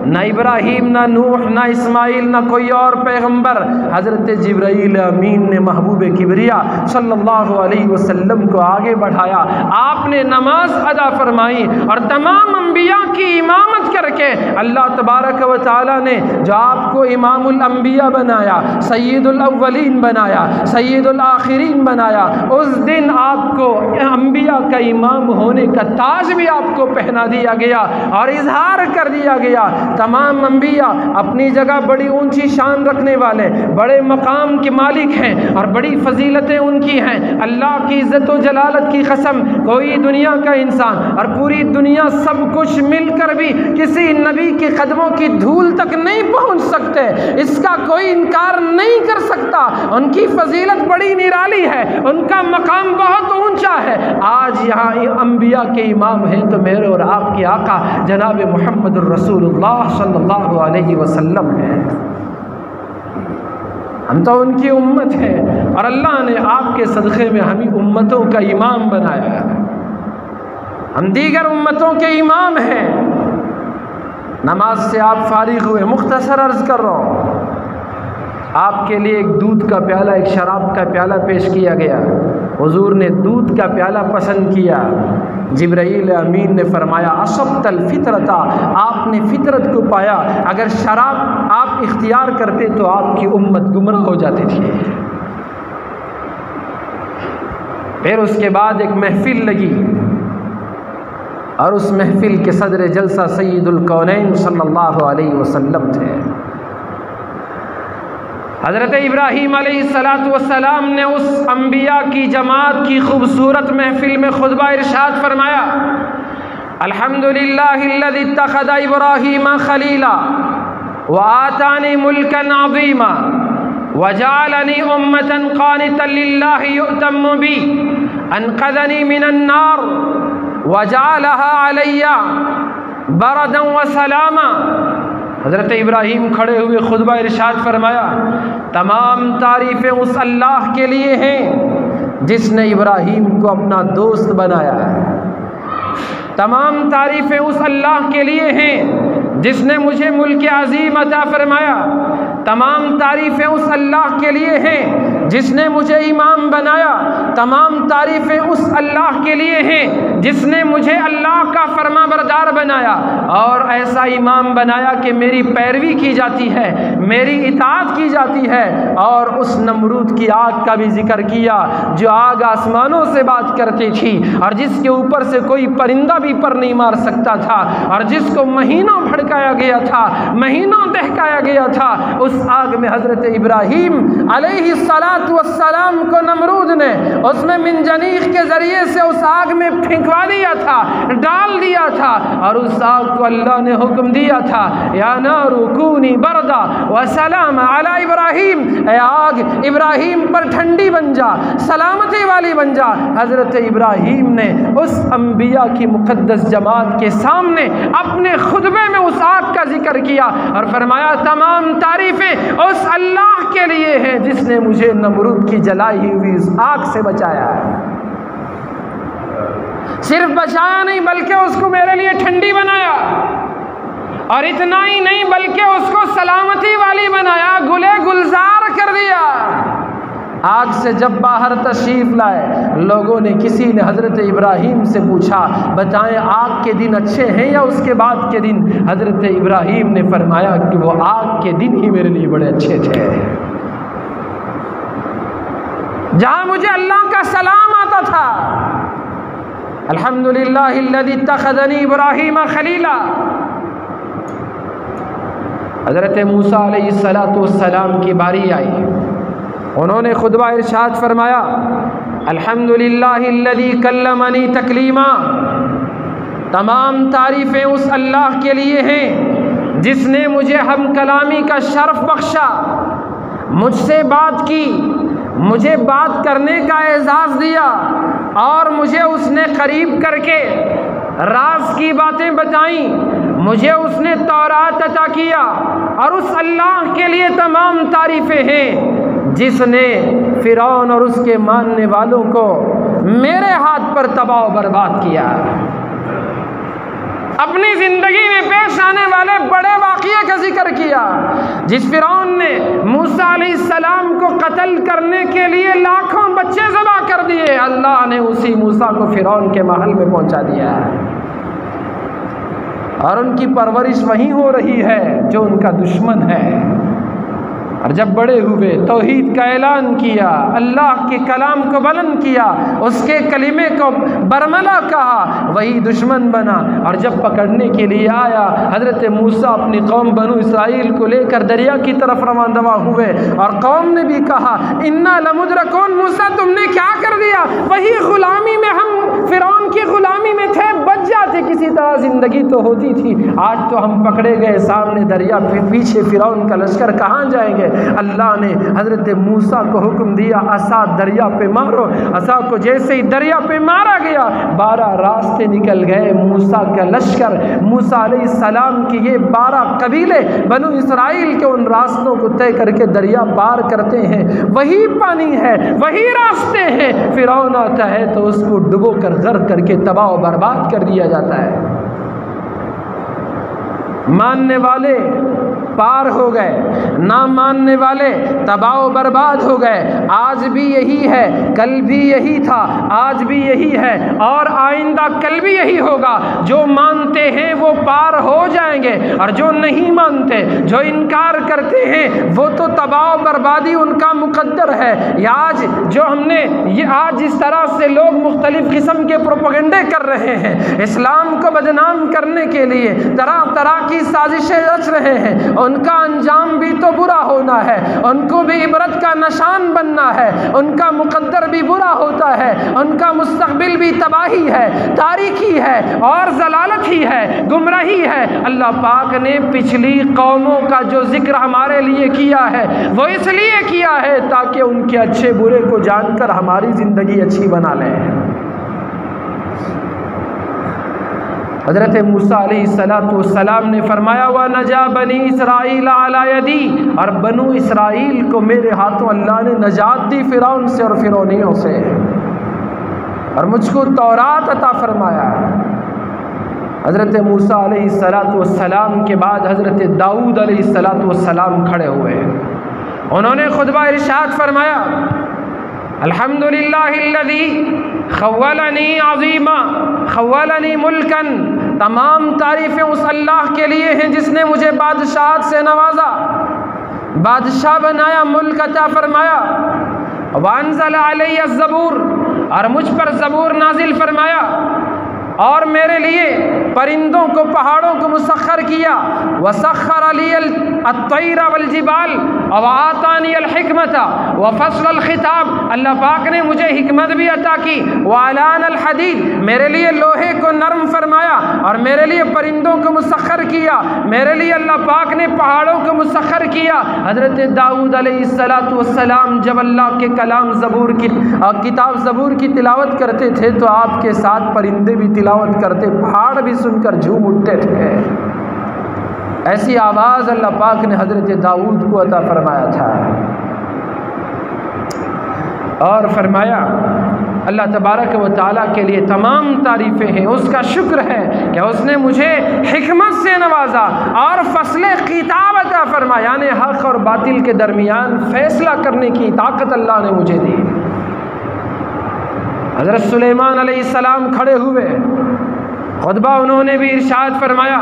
ना इब्राहीम, ना नूह, ना इस्माइल, ना कोई और पैगंबर। हज़रत जिब्राईल अमीन ने महबूब किबरिया सल्लल्लाहु अलैहि वसल्लम को आगे बढ़ाया। आपने नमाज अदा फरमाई और तमाम अंबिया की इमामत करके अल्लाह तबारक व तआला ने जो आपको इमामुल अंबिया बनाया, सय्यदुल अव्वलीन बनाया, सय्यदुल आखिरीन बनाया, उस दिन आपको अंबिया का इमाम होने का ताज भी आपको पहना दिया गया और इजहार कर दिया गया तमाम अंबिया अपनी जगह बड़ी ऊंची शान रखने वाले, बड़े मकाम के मालिक हैं और बड़ी फजीलतें उनकी हैं। अल्लाह की इज़्ज़त व जलालत की कसम, कोई दुनिया का इंसान और पूरी दुनिया सब कुछ मिलकर भी किसी नबी के कदमों की धूल तक नहीं पहुंच सकते, इसका कोई इनकार नहीं कर सकता। उनकी फजीलत बड़ी निराली है, उनका मकाम बहुत ऊंचा है। आज यहाँ अंबिया के इमाम हैं तो मेरे और आपके आका जनाब मुहम्मद रसूलुल्लाह सल्लल्लाहु अलैहि वसल्लम हैं। हम तो उनकी उम्मत है और अल्लाह ने आपके सदक़े में हमें उम्मतों का इमाम बनाया है। हम दीगर उम्मतों के इमाम हैं। नमाज से आप फारिग हुए, मुख्तसर अर्ज़ कर रहा हूँ, आपके लिए एक दूध का प्याला, एक शराब का प्याला पेश किया गया। हुजूर ने दूध का प्याला पसंद किया। जिब्राईल अमीन ने फरमाया असब्तल फितरता, आपने फितरत को पाया। अगर शराब आप इख्तियार करते तो आपकी उम्मत गुमराह हो जाती थी। फिर उसके बाद एक महफिल लगी और उस महफिल के सदर जलसा सय्यदुल कौनैन सल्लल्लाहु अलैहि वसल्लम थे। हज़रत इब्राहीम अलैहिस्सलातु वस्सलाम ने उस अंबिया की जमात की खूबसूरत महफिल में खुतबा इरशाद फरमाया, अल्हम्दुलिल्लाहिल्लज़ी इत्तख़ज़ इब्राहीम खलीला व आतानी मुल्कन अज़ीमा व जअलनी उम्मतन क़ानितन लिल्लाहि यु'तम्मु बी अनक़ज़नी मिनन नार व जअलहा अलैया बरदन व सलामा। हज़रत इब्राहीम खड़े हुए खुतबा इरशाद फरमाया, तमाम तारीफ़ें उस अल्लाह के लिए हैं जिसने इब्राहीम को अपना दोस्त बनाया है। तमाम तारीफ़ें उस अल्लाह के लिए हैं जिसने मुझे मुल्क अज़ीम अता फरमाया। तमाम तारीफ़ें उस अल्लाह के लिए हैं जिसने मुझे इमाम बनाया। तमाम तारीफ़ें उस अल्लाह के लिए हैं जिसने मुझे अल्लाह का फरमाबरदार बनाया और ऐसा इमाम बनाया कि मेरी पैरवी की जाती है, मेरी इताअत की जाती है। और उस नमरूद की आग का भी जिक्र किया जो आग आसमानों से बात करती थी और जिसके ऊपर से कोई परिंदा भी पर नहीं मार सकता था और जिसको महीनों भड़काया गया था, महीनों दहकाया गया था। उस आग में हज़रत इब्राहीम अलैहिस्सलातु वस्सलाम को नमरूद ने उसमें मिनजनीख के ज़रिए से उस आग में फेंकवा दिया था, डाल दिया था। और उस आग को अल्लाह ने हुक्म दिया था, या नारु कूनी बरदा व सलाम अला इब्राहीम, ए आग इब्राहीम पर ठंडी बन जा, सलामती वाली बन जा। हज़रत इब्राहीम ने उस अंबिया की मुक़द्दस जमात के सामने अपने खुतबे में उस आग का जिक्र किया और फरमाया, तमाम तारीफ़ें उस अल्लाह के लिए हैं जिसने मुझे नमरूद की जलाई हुई उस आग से बचाया है। सिर्फ बचाया नहीं बल्कि उसको मेरे लिए ठंडी बनाया और इतना ही नहीं बल्कि उसको सलामती वाली बनाया, गुले गुलजार कर दिया। आग से जब बाहर तशरीफ़ लाए, लोगों ने, किसी ने हज़रत इब्राहीम से पूछा, बताएं आग के दिन अच्छे हैं या उसके बाद के दिन? हज़रत इब्राहीम ने फरमाया कि वो आग के दिन ही मेरे लिए बड़े अच्छे थे, जहाँ मुझे अल्लाह का सलाम आता था। अल्हम्दुलिल्लाहिल्लज़ी इत्तख़ज़नी इब्राहीम खलीला। हज़रत मूसा अलैहिस्सलातु वस्सलाम की बारी आई, उन्होंने खुतबा इरशाद फरमाया, अल्हम्दुलिल्लाहिल्लज़ी कल्लमनी तकलीमा। तमाम तारीफ़ें उस अल्लाह के लिए हैं जिसने मुझे हम कलामी का शर्फ बख्शा, मुझसे बात की, मुझे बात करने का एजाज़ दिया और मुझे उसने करीब करके राज की बातें बताई, मुझे उसने तौरात अता किया। और उस अल्लाह के लिए तमाम तारीफ़ें हैं जिसने फ़िरौन और उसके मानने वालों को मेरे हाथ पर तबाह बर्बाद किया। अपनी ज़िंदगी में पेश आने वाले बड़े वाक़ये का जिक्र किया, जिस फ़िरौन ने मूसा अलैहिस्सलाम को कत्ल करने के लिए लाखों बच्चे ज़बह कर दिए, अल्लाह ने उसी मूसा को फ़िरौन के महल में पहुंचा दिया और उनकी परवरिश वहीं हो रही है जो उनका दुश्मन है। और जब बड़े हुए तौहीद का ऐलान किया, अल्लाह के कलाम को बुलंद किया, उसके कलीमे को बरमला कहा, वही दुश्मन बना। और जब पकड़ने के लिए आया, हज़रत मूसा अपनी कौम बनु इसराइल को लेकर दरिया की तरफ रवाना हुए और कौम ने भी कहा इन्ना लमुद्रकून, मूसा तुमने क्या कर दिया? वही गुलामी में हम फिरौन की गुलामी में थे, बच जाते किसी तरह ज़िंदगी तो होती थी। आज तो हम पकड़े गए, सामने दरिया, पीछे फिरौन का लश्कर, कहाँ जाएंगे? अल्लाह ने हज़रत मूसा को हुक्म दिया असा दरिया पे मारो। असा को जैसे ही दरिया पे मारा गया, 12 रास्ते निकल गए। मूसा का लश्कर, मूसा अलैहिस्सलाम के ये 12 कबीले बनु इसराइल के उन रास्तों को तय करके दरिया पार करते हैं। वही पानी है, वही रास्ते हैं। फिरौन आता है तो उसको डुबो कर गर्क करके तबाह और बर्बाद कर दिया जाता है। मानने वाले पार हो गए, ना मानने वाले तबाह बर्बाद हो गए। आज भी यही है, कल भी यही था, आज भी यही है और आइंदा कल भी यही होगा। जो मानते हैं वो पार हो जाएंगे और जो नहीं मानते, जो इनकार करते हैं, वो तो तबाह बर्बादी उनका मुकद्दर है। आज जो हमने ये आज जिस तरह से लोग मुख्तलिफ किस्म के प्रोपेगेंडे कर रहे हैं, इस्लाम को बदनाम करने के लिए तरह तरह की साजिशें रच रहे हैं, उनका अंजाम भी तो बुरा होना है, उनको भी इबरत का निशान बनना है, उनका मुकद्दर भी बुरा होता है, उनका मुस्तकबिल भी तबाही है, तारीकी है और जलालत ही है, गुमराही है। अल्लाह पाक ने पिछली कौमों का जो जिक्र हमारे लिए किया है वो इसलिए किया है ताकि उनके अच्छे बुरे को जानकर हमारी ज़िंदगी अच्छी बना लें। हज़रत मूसा अलैहिस्सलाम ने फरमाया व नजा बनी इसराइल अला यदी, और बनु इसराइल को मेरे हाथों अल्लाह ने नजात दी फिरौन से और फिरौनियों से, और मुझको तौरात अता फरमाया। हज़रत मूसा अलैहिस्सलाम के बाद हज़रत दाऊद अलैहिस्सलाम खड़े हुए। उन्होंने खुतबा इरशाद फरमाया अल्हम्दुलिल्लाहिल्लज़ी खव्वलनी अज़ीमा खव्वलनी मुल्कन, तमाम तारीफ़ें उस अल्लाह के लिए हैं जिसने मुझे बादशाहत से नवाजा, बादशाह बनाया, मुल्क अता फरमाया। वअंज़ल अलैया ज़बूर, और मुझ पर ज़बूर नाजिल फरमाया, और मेरे लिए परिंदों को, पहाड़ों को मुसख्खर किया। वसख्खर लियल अत्तैर वल जिबाल व आतानी अल हिकमता व फसल अल खिताब, अल्लाह पाक ने मुझे हिकमत भी अता की। व अलान अल हदीद, मेरे लिए लोहे को नरम फरमाया और मेरे लिए परिंदों को मुसख्खर किया, मेरे लिए अल्लाह पाक ने पहाड़ों को मुसख्खर किया। हज़रत दाऊद अलैहिस्सलाम जब अल्लाह के कलाम ज़बूर की किताब ज़बूर की तिलावत करते थे तो आपके साथ परिंदे भी तिलावत करते, पहाड़ भी सुनकर झूम उठते थे। ऐसी आवाज़ अल्लाह पाक ने हज़रत दाऊद को अता फरमाया था। और फरमाया अल्लाह तबारक व तआला के लिए तमाम तारीफ़ें हैं, उसका शुक्र है कि उसने मुझे हिकमत से नवाजा और फसले किताब अता फरमाया, यानी हक़ और बातिल के दरमियान फ़ैसला करने की ताकत अल्लाह ने मुझे दी। हज़रत सुलेमान अलैहिस्सलाम खड़े हुए, खुतबा उन्होंने भी इरशाद फरमाया,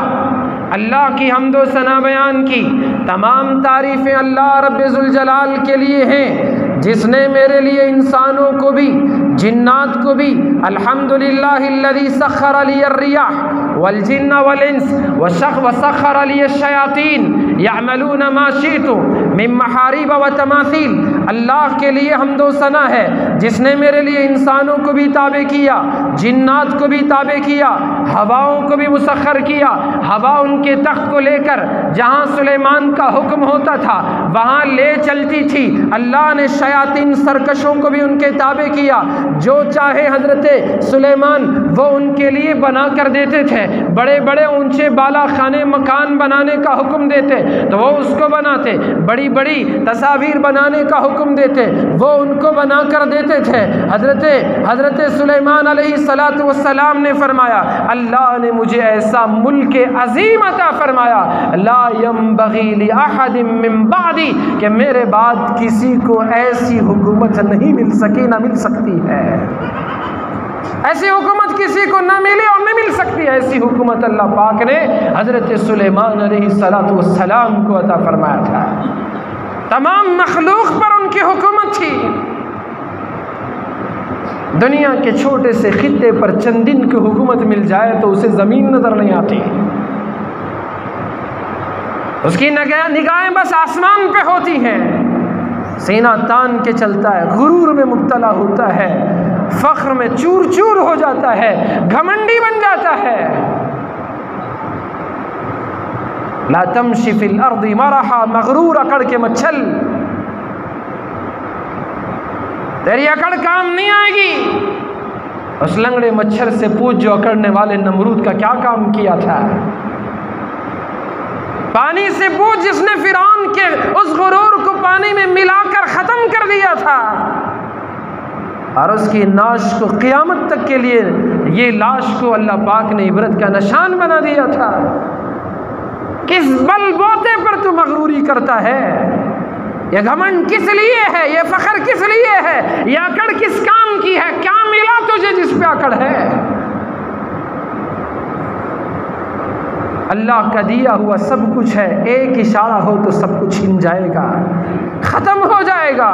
अल्लाह की हम्दो सना बयान की, तमाम तारीफ़ें अल्लाह रब्बुल जलाल के लिए हैं जिसने मेरे लिए इंसानों को भी जिन्नात को भी अल्हम्दुलिल्लाहिल्लज़ी सख्खर लियर रियाह वल जिन्न वल इंस व सख्खर लिय शयातीन यअमलून मा शिअतु मिन महारिब व तमासील। अल्लाह के लिए हम्दो सना है जिसने मेरे लिए इंसानों को भी ताबे किया, जिन्नात को भी ताबे किया, हवाओं को भी मुसख्खर किया। हवा उनके तख्त को लेकर जहाँ सुलेमान का हुक्म होता था वहाँ ले चलती थी। अल्लाह ने शयातीन सरकशों को भी उनके ताबे किया, जो चाहे हज़रत सुलेमान वो उनके लिए बना कर देते थे। बड़े बड़े ऊंचे बाला खाने मकान बनाने का हुक्म देते तो वो उसको बनाते, बड़ी बड़ी तस्वीर बनाने का हुक्म देते वो उनको बना कर देते थे। हज़रत सुलेमान अलैहिस्सलाम ने फरमाया, अल्लाह ने मुझे ऐसा मुल्क अज़ीम अता फरमाया, ला यंबग़ी लि अहदिम मिन बादी, कि मेरे बाद किसी को ऐसी हुकूमत नहीं मिल सकी, ना मिल सकती है। ऐसी हुकूमत किसी को ना मिली और न मिल सकती है। ऐसी हुकूमत अल्लाह पाक ने हज़रत सुलेमान अलैहिस्सलाम को अता फरमाया था। तमाम मखलूक पर उनकी हुकूमत थी। दुनिया के छोटे से खित्ते पर चंद दिन की हुकूमत मिल जाए तो उसे ज़मीन नज़र नहीं आती, उसकी निगाहें बस आसमान पे होती हैं। सीना तान के चलता है, गुरूर में मुब्तला होता है, फ़ख्र में चूर चूर हो जाता है, घमंडी बन जाता है। ला तमशी फिल अर्दी मरहा, मगरूर अकड़ के मच्छल, तेरी अकड़ काम नहीं आएगी। उस लंगड़े मच्छर से पूछ जो अकड़ने वाले नमरूद का क्या काम किया था। पानी से पूछ जिसने फिरौन के उस गुरूर को पानी में मिलाकर ख़त्म कर दिया था और उसकी नाश को क़यामत तक के लिए, ये लाश को अल्लाह पाक ने इबरत का निशान बना दिया था। किस बलबोते पर तू मगरूरी करता है? ये घमंड किस लिए है? ये फ़ख्र किस लिए है? ये अकड़ किस काम की है? क्या मिला तुझे जिस पे अकड़ है? अल्लाह का दिया हुआ सब कुछ है, एक इशारा हो तो सब कुछ छिन जाएगा, ख़त्म हो जाएगा।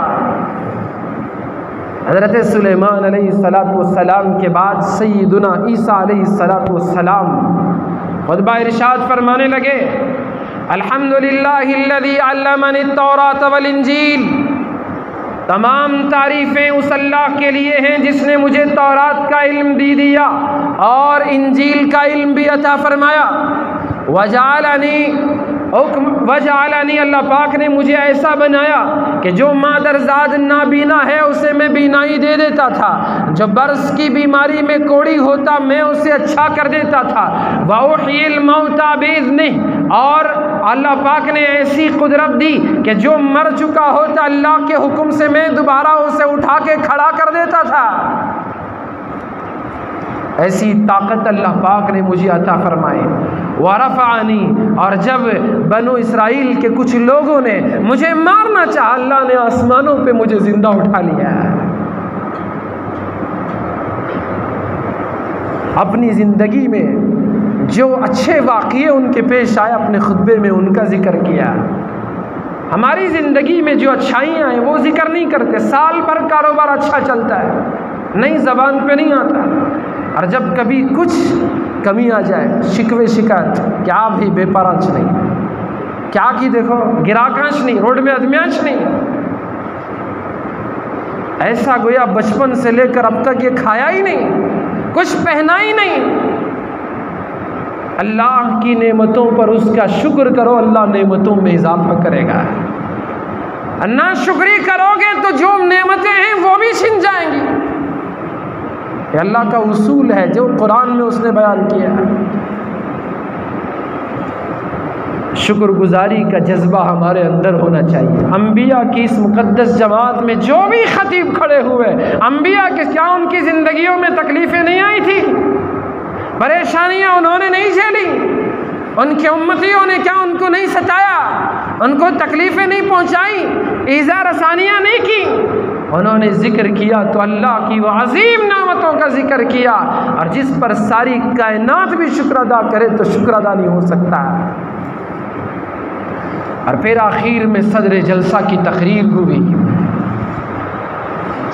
हज़रत सुलेमान अलैहिस्सलाम के बाद सय्यदुना ईसा अलैहिस्सलाम खुतबा इरशाद फरमाने लगे, अल्हम्दुलिल्लाहिल्लज़ी अल्लमनी तौरात वल इंजील। तमाम तारीफ़ें उस अल्लाह के लिए हैं जिसने मुझे तौरात का इल्म दे दिया और इंजील का इल्म भी अता फरमाया। वजालनी अल्लाह पाक ने मुझे ऐसा बनाया कि जो मादरजाद नाबीना है उसे मैं बीनाई दे देता था, जो बरस की बीमारी में कोड़ी होता मैं उसे अच्छा कर देता था। वउहिल मौता बिइज़्निह, और अल्लाह पाक ने ऐसी कुदरत दी कि जो मर चुका होता अल्लाह के हुक्म से मैं दोबारा उसे उठा के खड़ा कर देता था। ऐसी ताकत अल्लाह पाक ने मुझे अता फरमाई। वरफ़अनी, और जब बनु इसराइल के कुछ लोगों ने मुझे मारना चाहा, अल्लाह ने आसमानों पे मुझे जिंदा उठा लिया। अपनी ज़िंदगी में जो अच्छे वाक़ये उनके पेश आए अपने खुतबे में उनका जिक्र किया। हमारी ज़िंदगी में जो अच्छाइयाँ हैं वो जिक्र नहीं करते। साल भर कारोबार अच्छा चलता है, नहीं ज़बान पे नहीं आता, और जब कभी कुछ कमी आ जाए शिकवे शिकायत, क्या भी बेपारांच नहीं, क्या की देखो गिराकांच नहीं, रोड में अदमियांच नहीं। ऐसा गोया बचपन से लेकर अब तक ये खाया ही नहीं, कुछ पहना ही नहीं। अल्लाह की नेमतों पर उसका शुक्र करो, अल्लाह नेमतों में इजाफा करेगा। ना शुक्री करोगे तो जो नेमतें हैं वो भी छिन जाएंगी। ये अल्लाह का उसूल है जो कुरान में उसने बयान किया। शुक्रगुजारी का जज्बा हमारे अंदर होना चाहिए। अंबिया की इस मुक़द्दस जमात में जो भी खतीब खड़े हुए, अंबिया के क्या उनकी ज़िंदगियों में तकलीफ़ें नहीं आई थी? परेशानियां उन्होंने नहीं झेली? उनके उम्मतियों ने क्या उनको नहीं सताया? उनको तकलीफ़ें नहीं पहुंचाई? ईज़ा रसानियाँ नहीं की? उन्होंने ज़िक्र किया तो अल्लाह की वो अजीम नामतों का ज़िक्र किया, और जिस पर सारी कायनात भी शुक्र अदा करे तो शुक्र अदा नहीं हो सकता। और फिर आखिर में सदर जलसा की तकरीर हुई।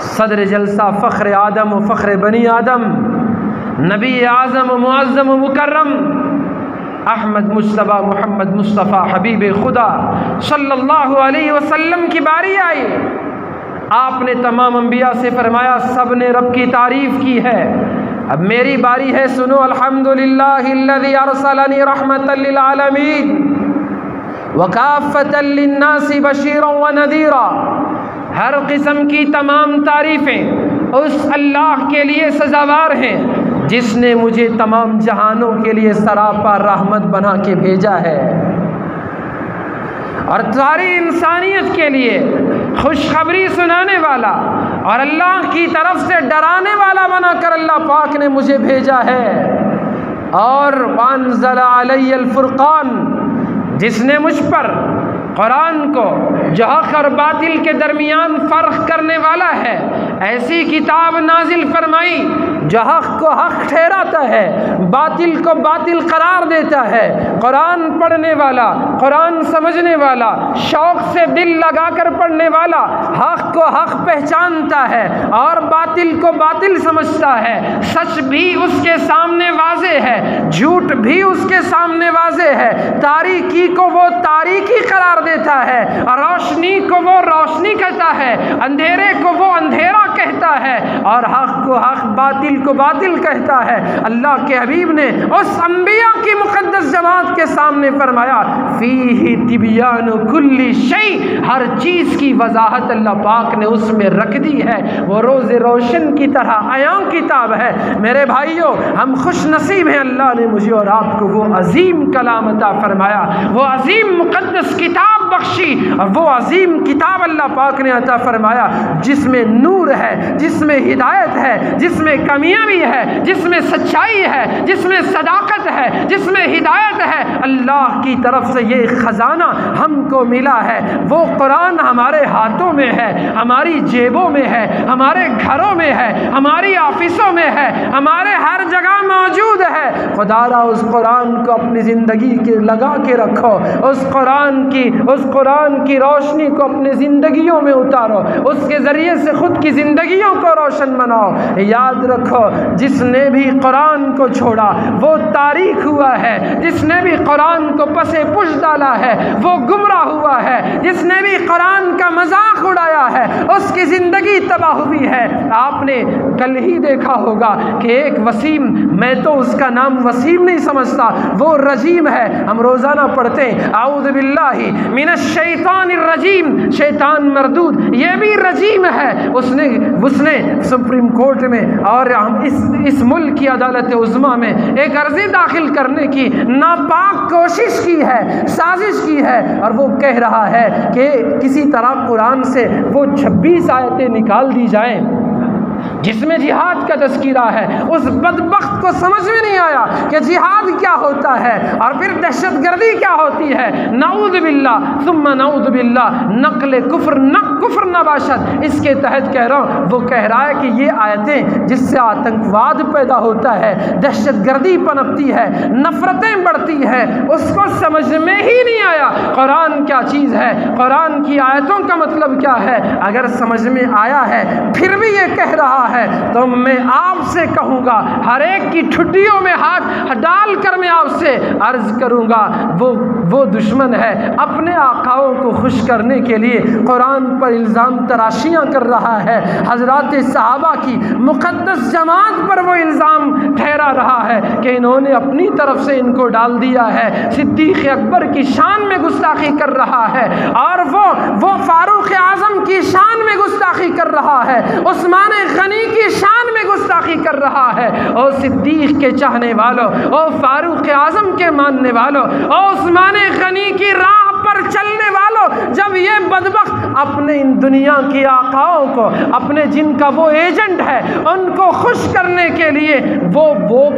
सदर जलसा फ़ख्र आदम व फ़ख्र बनी आदम, नबी आज़म मुअज़्ज़म मुकर्रम अहमद मुज्तबा मोहम्मद मुस्तफ़ा हबीब खुदा सल्लल्लाहु अलैहि वसल्लम की बारी आई। आपने तमाम अंबिया से फरमाया सब ने रब की तारीफ़ की है, अब मेरी बारी है, सुनो। अल्हम्दुलिल्लाहिल्लज़ी अरसलनी रहमतल लिल आलमीन व काफ़तल लिन्नासि बशीरन व नज़ीरा। हर किस्म की तमाम तारीफ़ें उस अल्लाह के लिए सज़ावार हैं जिसने मुझे तमाम जहानों के लिए सरापा रहमत बना के भेजा है, और सारी इंसानियत के लिए खुशखबरी सुनाने वाला और अल्लाह की तरफ से डराने वाला बनाकर अल्लाह पाक ने मुझे भेजा है। और वांज़ला अलैयल फुरक़ान, जिसने मुझ पर कुरान को जो हक़ और बातिल के दरमियान फ़र्क करने वाला है ऐसी किताब नाजिल फरमाई जो हक़ को हक़ ठहराता है, बातिल को बातिल करार देता है। कुरान पढ़ने वाला, कुरान समझने वाला, शौक़ से दिल लगाकर पढ़ने वाला हक़ को हक़ पहचानता है और बातिल को बातिल समझता है। सच भी उसके सामने वाज़े है, झूठ भी उसके सामने वाज़े है। तारीकी को वो तारीकी करार देता है, रोशनी को वो रोशनी कहता है, अंधेरे को वो अंधेरा कहता है और हक़ को हक़, बातिल को बातिल कहता है। अल्लाह के हबीब ने उस अंबिया की मुक़द्दस जमात के सामने फरमाया, फ़ीही तिबियानु कुल्ली शै, हर चीज़ की वजाहत अल्लाह पाक ने उसमें रख दी है। वो रोज़े रोशन की तरह आया किताब है। मेरे भाइयों, हम खुश नसीब हैं, अल्लाह ने मुझे और आपको वो अजीम कलाम अता फरमाया, वो अजीम मुक़द्दस किताब बख्शी और वो अजीम किताब अल्लाह पाक ने अता फरमाया जिसमें नूर है, जिसमें हिदायत है, जिसमें कामयाबी है, जिसमें सच्चाई है, जिसमें सदाकत है, जिसमें हिदायत है। अल्लाह की तरफ से ये ख़जाना हमको मिला है। वो कुरान हमारे हाथों में है, हमारी जेबों में है, हमारे घरों में है, हमारी ऑफिसों में है, हमारे हर जगह मौजूद है। खुदारा उस कुरान को अपनी ज़िंदगी के लगा के रखो, उस कुरान की रोशनी को अपनी ज़िंदगियों में उतारो, उसके ज़रिए से ख़ुद की ज़िंदगियों को रोशन बनाओ। याद रखो, जिसने भी कुरान को छोड़ा वो तारीख हुआ है, जिसने भी कुरान को पसे पुश डाला है वो गुमराह हुआ है, जिसने भी कुरान का मजाक उड़ाया है उसकी ज़िंदगी तबाह हुई है। आपने कल ही देखा होगा कि एक वसीम, मैं तो उसका नाम वसीम नहीं समझता, वो रजीम है। हम रोज़ाना पढ़ते हैं आऊज़ु बिल्लाहि मिनश शैतानिर रजीम, शैतान मरदूद, ये भी रजीम है। उसने सुप्रीम कोर्ट में और हम इस मुल्क की अदालत उज़्मा में एक अर्ज़ी दाखिल करने की नापाक कोशिश की है, साजिश की है और वो कह रहा है कि किसी तरह कुरान से वो 26 आयतें निकाल दी जाएं जिसमें जिहाद का तज़किरा है। उस बदबख्त को समझ में नहीं आया कि जिहाद क्या होता है और फिर दहशतगर्दी क्या होती है। नऊज़ बिल्लाह सुम्मा नऊज़ बिल्लाह, नक़्ल कुफ्र नबाशत, इसके तहत कह रहा हूँ। वो कह रहा है कि ये आयतें जिससे आतंकवाद पैदा होता है, दहशतगर्दी पनपती है, नफ़रतें बढ़ती हैं, उसको समझ में ही नहीं आया कुरान क्या चीज़ है, कुरान की आयतों का मतलब क्या है। अगर समझ में आया है फिर भी ये कह रहा है तो मैं आपसे कहूँगा, हर एक की ठुड्डियों में हाथ डाल कर मैं आपसे अर्ज़ करूँगा, वो दुश्मन है, अपने आकाओं को खुश करने के लिए कुरान पर इल्ज़ाम तराशियाँ कर रहा है। हज़रात सहाबा की मुक़द्दस जमात पर वो इल्ज़ाम ठहरा रहा है कि इन्होंने अपनी तरफ से इनको डाल दिया है। सिद्दीक़ अकबर की शान में गुस्ताखी कर रहा है और वो फ़ारूक़ आज़म की शान में गुस्ताखी कर रहा है, उस्मान गनी की शान में गुस्ताखी कर रहा है। और सिद्दीक़ के चाहने वालों, और फ़ारूक़ आज़म के मानने वालों, और उस्मान गनी की राह पर चलने वालों, जब ये बदबख्त अपने इन दुनिया की आकाओं को, अपने जिनका वो एजेंट है, उनको खुश करने के लिए वो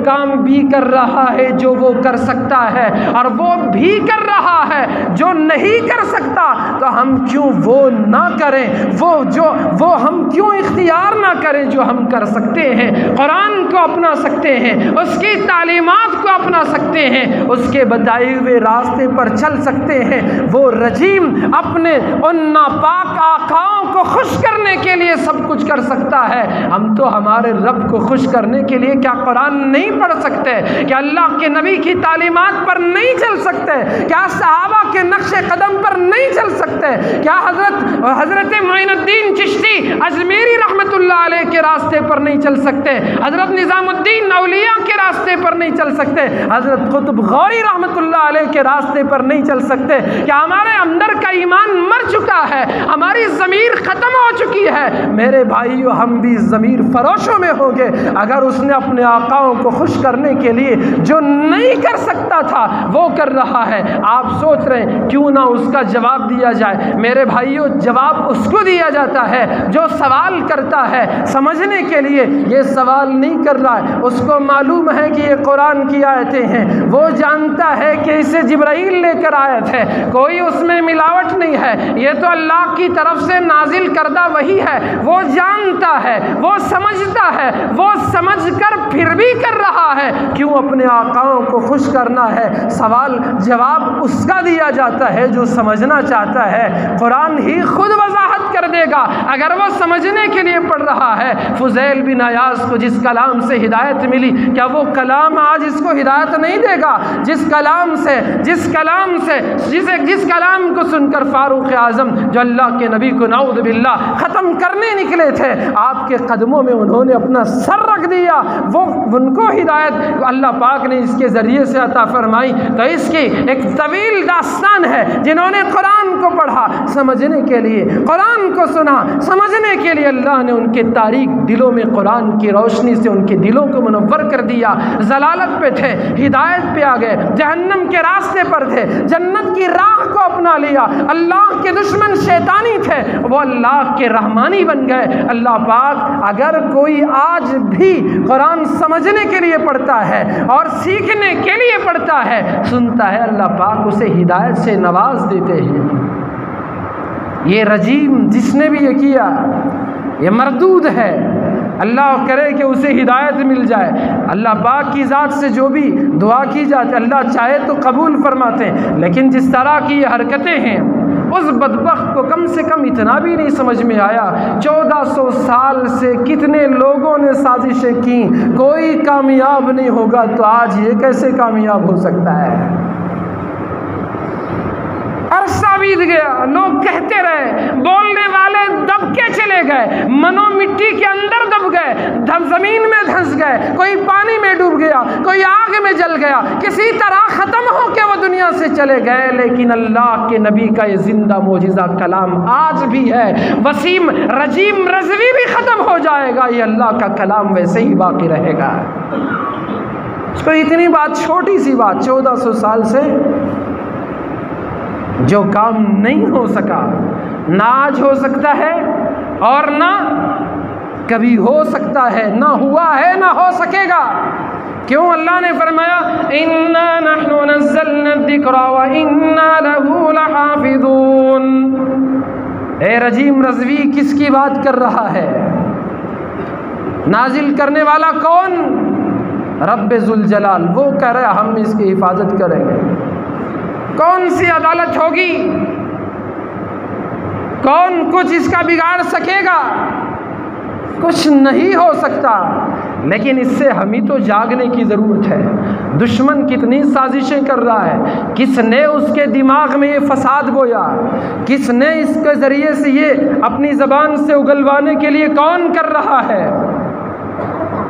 काम भी कर रहा है जो वो कर सकता है और वो भी कर रहा है जो नहीं कर सकता, तो हम क्यों वो ना करें, वो हम क्यों इख्तियार ना करें जो हम कर सकते हैं। कुरान को अपना सकते हैं, उसकी तालीमात को अपना सकते हैं, उसके बताए हुए रास्ते पर चल सकते हैं। वो रजीम अपने उन नापाक आकाओं को खुश करने के लिए सब कुछ कर सकता है। हम तो हमारे रब को खुश करने के लिए क्या कुरान नहीं पढ़ सकते? क्या अल्लाह के नबी की तालीमात पर नहीं चल सकते? क्या सहाबा के नक्शे कदम पर नहीं चल सकते? क्या हज़रत मोइनुद्दीन चिश्ती अजमेरी रहमतुल्लाह अलैह के रास्ते पर नहीं चल सकते? हज़रत निज़ामुद्दीन औलिया के रास्ते पर नहीं चल सकते? हज़रत कुतुब गौरी रहमतुल्लाह अलैह के रास्ते पर नहीं चल सकते? क्या हमारे अंदर का ईमान मर चुका है, हमारी ज़मीर ख़त्म हो चुकी है? मेरे भाइयों, हम भी ज़मीर फरोशों में होंगे अगर उसने अपने आकाओं को खुश करने के लिए जो नहीं कर सकता था वो कर रहा है। आप सोच रहे हैं क्यों ना उसका जवाब दिया जाए। मेरे भाइयों, जवाब उसको दिया जाता है जो सवाल करता है समझने के लिए। ये सवाल नहीं कर रहा है, उसको मालूम है कि ये कुरान की आयतें हैं, वो जानता है कि इसे जिब्राइल लेकर आए थे, कोई उसमें मिलावट नहीं है, ये तो अल्लाह की की तरफ से नाजिल करदा वही है, वो जानता है, वो समझता है, वो समझकर फिर भी कर रहा है। क्यों अपने आकाओं को खुश करना है? सवाल जवाब उसका दिया जाता है जो समझना चाहता है। कुरान ही खुद वजाहत कर देगा अगर वो समझने के लिए पढ़ रहा है। फुज़ैल बिन अयाज को जिस कलाम से हिदायत मिली, क्या वो कलाम आज इसको हिदायत नहीं देगा? जिस कलाम को सुनकर फारूक आज़म जो अल्लाह के नबी को नाउज़ बिल्लाह ख़त्म करने निकले थे, आपके कदमों में उन्होंने अपना सर रख दिया, वो उनको हिदायत अल्लाह पाक ने इसके ज़रिए से अता फरमाई। तो इसकी एक तवील दास्तान है। जिन्होंने कुरान को पढ़ा समझने के लिए, कुरान को सुना समझने के लिए, अल्लाह ने उनके तारीक दिलों में कुरान की रोशनी से उनके दिलों को मुनव्वर कर दिया। ज़लालत पे थे, हिदायत पे आ गए, जहन्नम के रास्ते पर थे, जन्नत की राह को अपना लिया। अल्लाह के दुश्मन शैतानी थे, वो अल्लाह के रहमानी बन गए। अल्लाह पाक अगर कोई आज भी कुरान समझने के लिए पढ़ता है और सीखने के लिए पढ़ता है, सुनता है, अल्लाह पाक उसे हिदायत से नवाज देते हैं। ये रजीम जिसने भी ये किया ये मरदूद है। अल्लाह करे कि उसे हिदायत मिल जाए। अल्लाह पाक की ज़ात से जो भी दुआ की जाती, अल्लाह चाहे तो कबूल फरमाते हैं, लेकिन जिस तरह की ये हरकतें हैं उस बदबख्त को कम से कम इतना भी नहीं समझ में आया। 1400 साल से कितने लोगों ने साजिशें की, कोई कामयाब नहीं होगा, तो आज ये कैसे कामयाब हो सकता है? अरसा बीत गया, लोग कहते रहे, बोलने वाले दब के चले गए, मनो मिट्टी के अंदर दब गए, जमीन में धंस गए, कोई पानी में डूब गया, कोई आग में जल गया, किसी तरह ख़त्म हो के वो दुनिया से चले गए। लेकिन अल्लाह के नबी का ये जिंदा मोजिज़ा कलाम आज भी है। वसीम रजीम रज़वी भी ख़त्म हो जाएगा, ये अल्लाह का कलाम वैसे ही बाकी रहेगा। तो इतनी बात, छोटी सी बात, 1400 साल से जो काम नहीं हो सका, ना आज हो सकता है और ना कभी हो सकता है, ना हुआ है ना हो सकेगा। क्यों? अल्लाह ने फरमाया इन्ना नहनु नज़्ज़लना ज़िक्रा व इन्ना लहू लहाफ़िज़ून। ए रजीम रज़वी किसकी बात कर रहा है? नाजिल करने वाला कौन? रब्बे ज़ुल जलाल। वो कह रहा है हम इसकी हिफाजत करेंगे। कौन सी अदालत होगी? कौन कुछ इसका बिगाड़ सकेगा? कुछ नहीं हो सकता। लेकिन इससे हम ही तो जागने की ज़रूरत है। दुश्मन कितनी साजिशें कर रहा है, किसने उसके दिमाग में ये फसाद बोया, किसने इसके ज़रिए से ये अपनी ज़बान से उगलवाने के लिए कौन कर रहा है?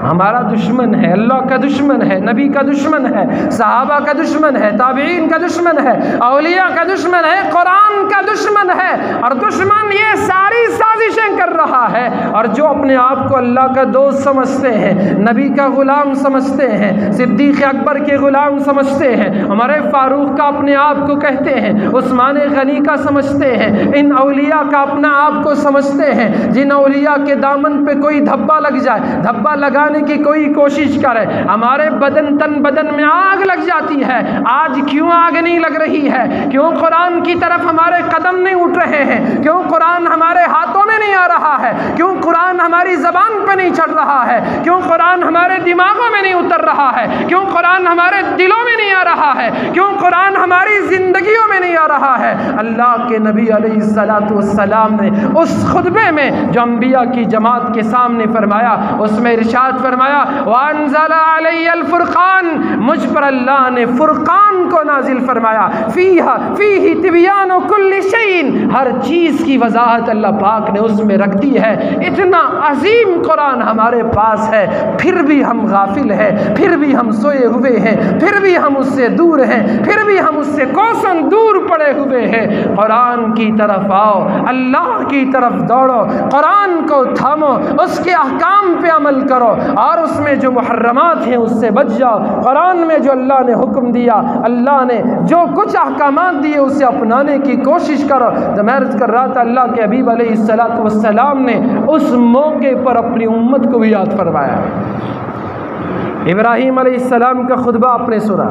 हमारा दुश्मन है, अल्लाह का दुश्मन है, नबी का दुश्मन है, सहाबा का दुश्मन है, ताबीन का दुश्मन है, औलिया का दुश्मन है, कुरान का दुश्मन है। और दुश्मन ये सारी साजिशें कर रहा है। और जो अपने आप को अल्लाह का दोस्त समझते हैं, नबी का ग़ुलाम समझते हैं, सिद्दीक़ अकबर के ग़ुलाम समझते हैं, हमारे फ़ारूक का अपने आप को कहते हैं, उस्मान गनी का समझते हैं, इन औलिया का अपना आप को समझते हैं, जिन औलिया के दामन पे कोई धब्बा लग जाए, धब्बा लगाने की कोई कोशिश करे, हमारे बदन तन बदन में आग लग जाती है। आज क्यों आग नहीं लग रही है? क्यों कुरान की तरफ हमारे कदम नहीं उठ रहे हैं? क्यों कुरान हमारे हाथों में नहीं आ रहा है? क्यों कुरान हमारी ज़बान पे नहीं चढ़ रहा है? क्यों कुरान हमारे दिमागों में नहीं उतर रहा है? क्यों कुरान हमारे दिलों में नहीं आ रहा है? क्यों कुरान हमारी ज़िंदगियों में नहीं आ रहा है? अल्लाह के नबी अलैहिस्सलातु वस्सलाम ने उस खुतबे में जो अंबिया की जमात के सामने फरमाया, उसमें इरशाद फरमाया वअंज़ला अलैयल फुरक़ान, मुझ पर अल्लाह ने फुरक़ान को नाजिल फरमाया। फ़ीही तिबयानु कुल्लि शैइन, हर चीज़ की वजाहत अल्लाह पाक ने उसमें रख दी है। इतना अजीम कुरान हमारे पास है, फिर भी हम गाफिल हैं, फिर भी हम सोए हुए हैं, फिर भी हम उससे दूर हैं, फिर भी हम उससे कोसों दूर पड़े हुए हैं। कुरान की तरफ आओ, अल्लाह की तरफ दौड़ो, कुरान को थामो, उसके अहकाम पे अमल करो और उसमें जो मुहर्रमात हैं उससे बच जाओ। कुरान में जो अल्लाह ने हुक्म दिया, अल्लाह ने जो कुछ अहकामात दिए उसे अपनाने की कोशिश करो। जब मैं अर्ज़ कर रहा था, अल्लाह के हबीब अलैहिस्सलातु वस्सलाम ने उस मौके पर अपनी उम्मत को भी याद फरमाया। इब्राहीम अलैहिस्सलाम का खुतबा आपने सुना,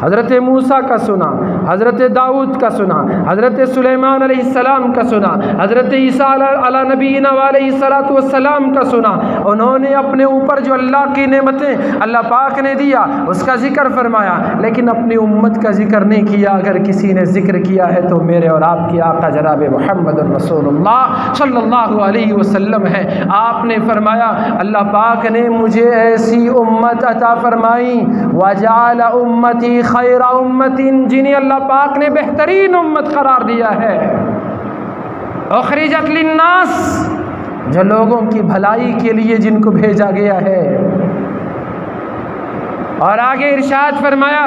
हज़रत मूसा का सुना, हज़रत दाऊद का सुना, हज़रत सुलेमान अलैहिस्सलाम का सुना, हज़रत ईसा अला नबीना अलैहिस्सलातु वस्सलाम का सुना। उन्होंने अपने ऊपर जो अल्लाह की नेमतें अल्लाह पाक ने दिया उसका ज़िक्र फरमाया, लेकिन अपनी उम्मत का ज़िक्र नहीं किया। अगर किसी ने ज़िक्र किया है तो मेरे और आपकी आका जनाब मुहम्मद रसूलुल्लाह सल्लल्लाहु अलैहि वसल्लम है। आपने फरमाया अल्लाह पाक ने मुझे ऐसी उम्मत अता फरमाई, वजाल उम्मती खैरा उम्मतिन, जिन्हें अल्लाह पाक ने बेहतरीन उम्मत करार दिया है। उखरिजत लिन्नास, जो लोगों की भलाई के लिए जिनको भेजा गया है। और आगे इरशाद फरमाया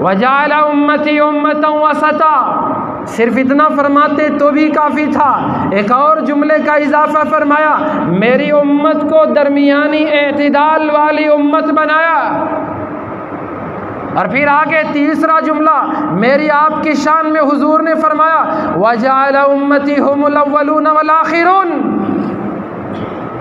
वजाल उम्मती उम्मतन वसता, सिर्फ इतना फरमाते तो भी काफ़ी था। एक और जुमले का इजाफा फरमाया, मेरी उम्मत को दरमियानी एतदाल वाली उम्मत बनाया। और फिर आगे तीसरा जुमला मेरी आपकी शान में हुजूर ने फरमाया वजाल उम्मती हुमुल अव्वलून वल आखिरून,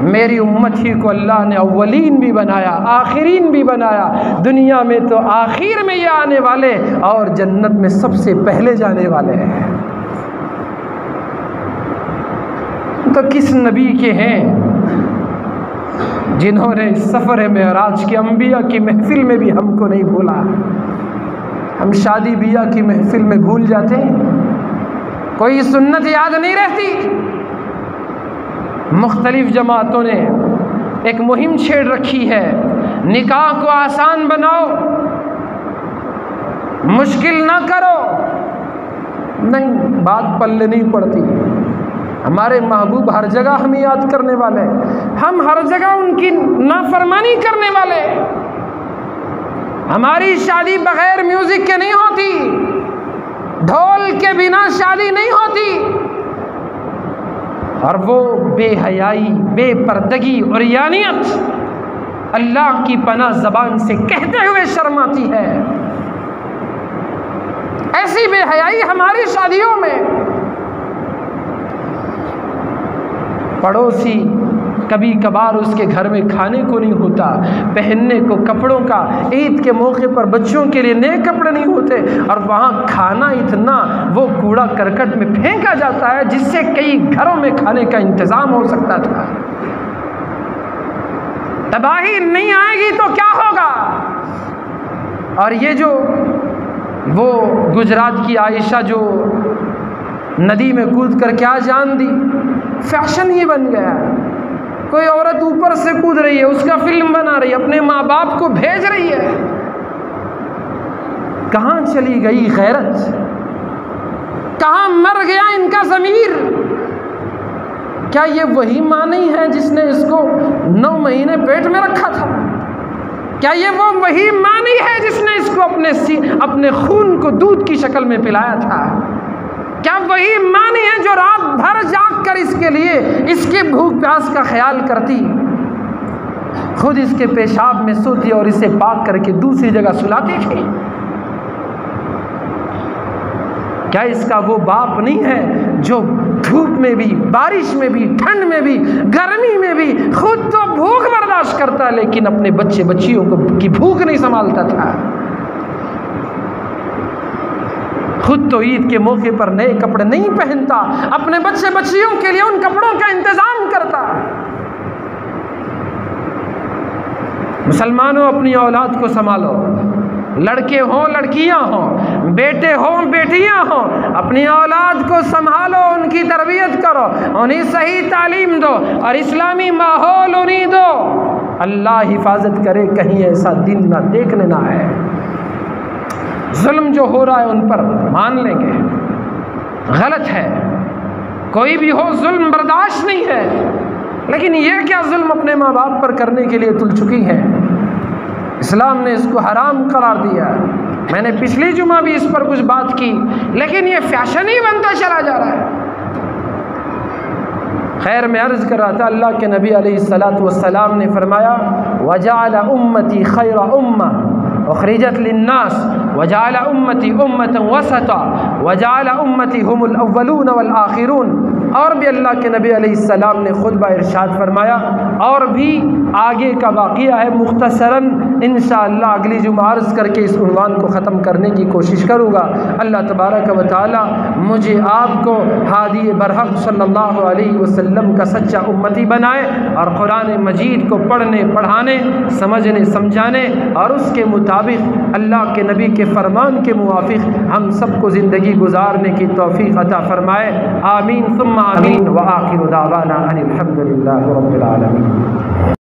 मेरी उम्मत ही को अल्लाह ने अव्वलीन भी बनाया, आखिरीन भी बनाया। दुनिया में तो आखिर में ये आने वाले और जन्नत में सबसे पहले जाने वाले हैं। तो किस नबी के हैं जिन्होंने सफ़र मेराज की अंबिया की महफिल में भी हमको नहीं भूला। हम शादी बिया की महफिल में भूल जाते हैं, कोई सुन्नत याद नहीं रहती। मुख्तलिफ जमातों ने एक मुहिम छेड़ रखी है, निकाह को आसान बनाओ, मुश्किल ना करो। नहीं, बात पल्ले नहीं पड़ती। हमारे महबूब हर जगह हमें याद करने वाले, हम हर जगह उनकी नाफरमानी करने वाले। हमारी शादी बगैर म्यूजिक के नहीं होती, ढोल के बिना शादी नहीं होती। और वो बेहयाई, बेपर्दगी और यानियत अल्लाह की पनाह ज़बान से कहते हुए शर्माती है। ऐसी बेहयाई हमारी शादियों में। पड़ोसी कभी कभार उसके घर में खाने को नहीं होता, पहनने को कपड़ों का, ईद के मौके पर बच्चों के लिए नए कपड़े नहीं होते, और वहाँ खाना इतना वो कूड़ा करकट में फेंका जाता है जिससे कई घरों में खाने का इंतज़ाम हो सकता था। तबाही नहीं आएगी तो क्या होगा। और ये जो वो गुजरात की आयशा जो नदी में कूद कर क्या जान दी, फैशन ही बन गया। कोई औरत ऊपर से कूद रही है, उसका फिल्म बना रही है, अपने माँ बाप को भेज रही है। कहाँ चली गई गैरत, कहाँ मर गया इनका ज़मीर। क्या ये वही माँ नहीं है जिसने इसको 9 महीने पेट में रखा था? क्या ये वो वही माँ नहीं है जिसने इसको अपने खून को दूध की शक्ल में पिलाया था? क्या वही माँ नहीं है जो रात भर जाग कर इसके लिए इसके भूख प्यास का ख्याल करती, खुद इसके पेशाब में सोती और इसे पाक करके दूसरी जगह सुलाती थी? क्या इसका वो बाप नहीं है जो धूप में भी, बारिश में भी, ठंड में भी, गर्मी में भी खुद तो भूख बर्दाश्त करता लेकिन अपने बच्चे बच्चियों की भूख नहीं संभालता था? खुद तो ईद के मौके पर नए कपड़े नहीं पहनता, अपने बच्चे बच्चियों के लिए उन कपड़ों का इंतजाम करता। मुसलमानों, अपनी औलाद को संभालो, लड़के हों लड़कियां हों, बेटे हों बेटियां हों, अपनी औलाद को संभालो, उनकी तरबियत करो, उन्हें सही तालीम दो और इस्लामी माहौल उन्हें दो। अल्लाह हिफाजत करे कहीं ऐसा दिन ना देखने ना आए। जुल्म जो हो रहा है उन पर मान लेंगे, गलत है, कोई भी हो जुल्म बर्दाश्त नहीं है, लेकिन ये क्या जुल्म अपने माँ बाप पर करने के लिए तुल चुकी है। इस्लाम ने इसको हराम करार दिया। मैंने पिछली जुमा भी इस पर कुछ बात की, लेकिन ये फैशन ही बनता चला जा रहा है। खैर, मैं अर्ज़ कर रहा था, अल्लाह के नबी अलैहिस्सलातु वस्सलाम ने फरमाया वजाल उम्मती खैरा उम्मह उखरिजत लिन्नास वजाल उम्मती उम्मतन वसता वजाल उम्मती हुमुल अव्वलून वल आखिरून। और भी अल्लाह के नबी अलैहिस्सलाम ने खुतबा इरशाद फरमाया। और भी आगे का वाक़िया है, मुख्तसरन इंशाअल्लाह अगली जुमा अर्ज़ करके इस उन्वान को ख़त्म करने की कोशिश करूँगा। अल्लाह तबारक व तआला मुझे आपको हादी बरहक़ सल्लल्लाहु अलैहि वसल्लम का सच्चा उम्मती बनाए और कुरान मजीद को पढ़ने, पढ़ाने, समझने, समझाने और उसके मुताबिक अल्लाह के नबी के फरमान के मुवाफिक हम सबको ज़िंदगी गुजारने की तौफ़ीक़ अता फ़रमाए। आमीन सुम्मा आमीन व आखिरु दावाना अनिल हम्दुलिल्लाहि रब्बिल आलमीन।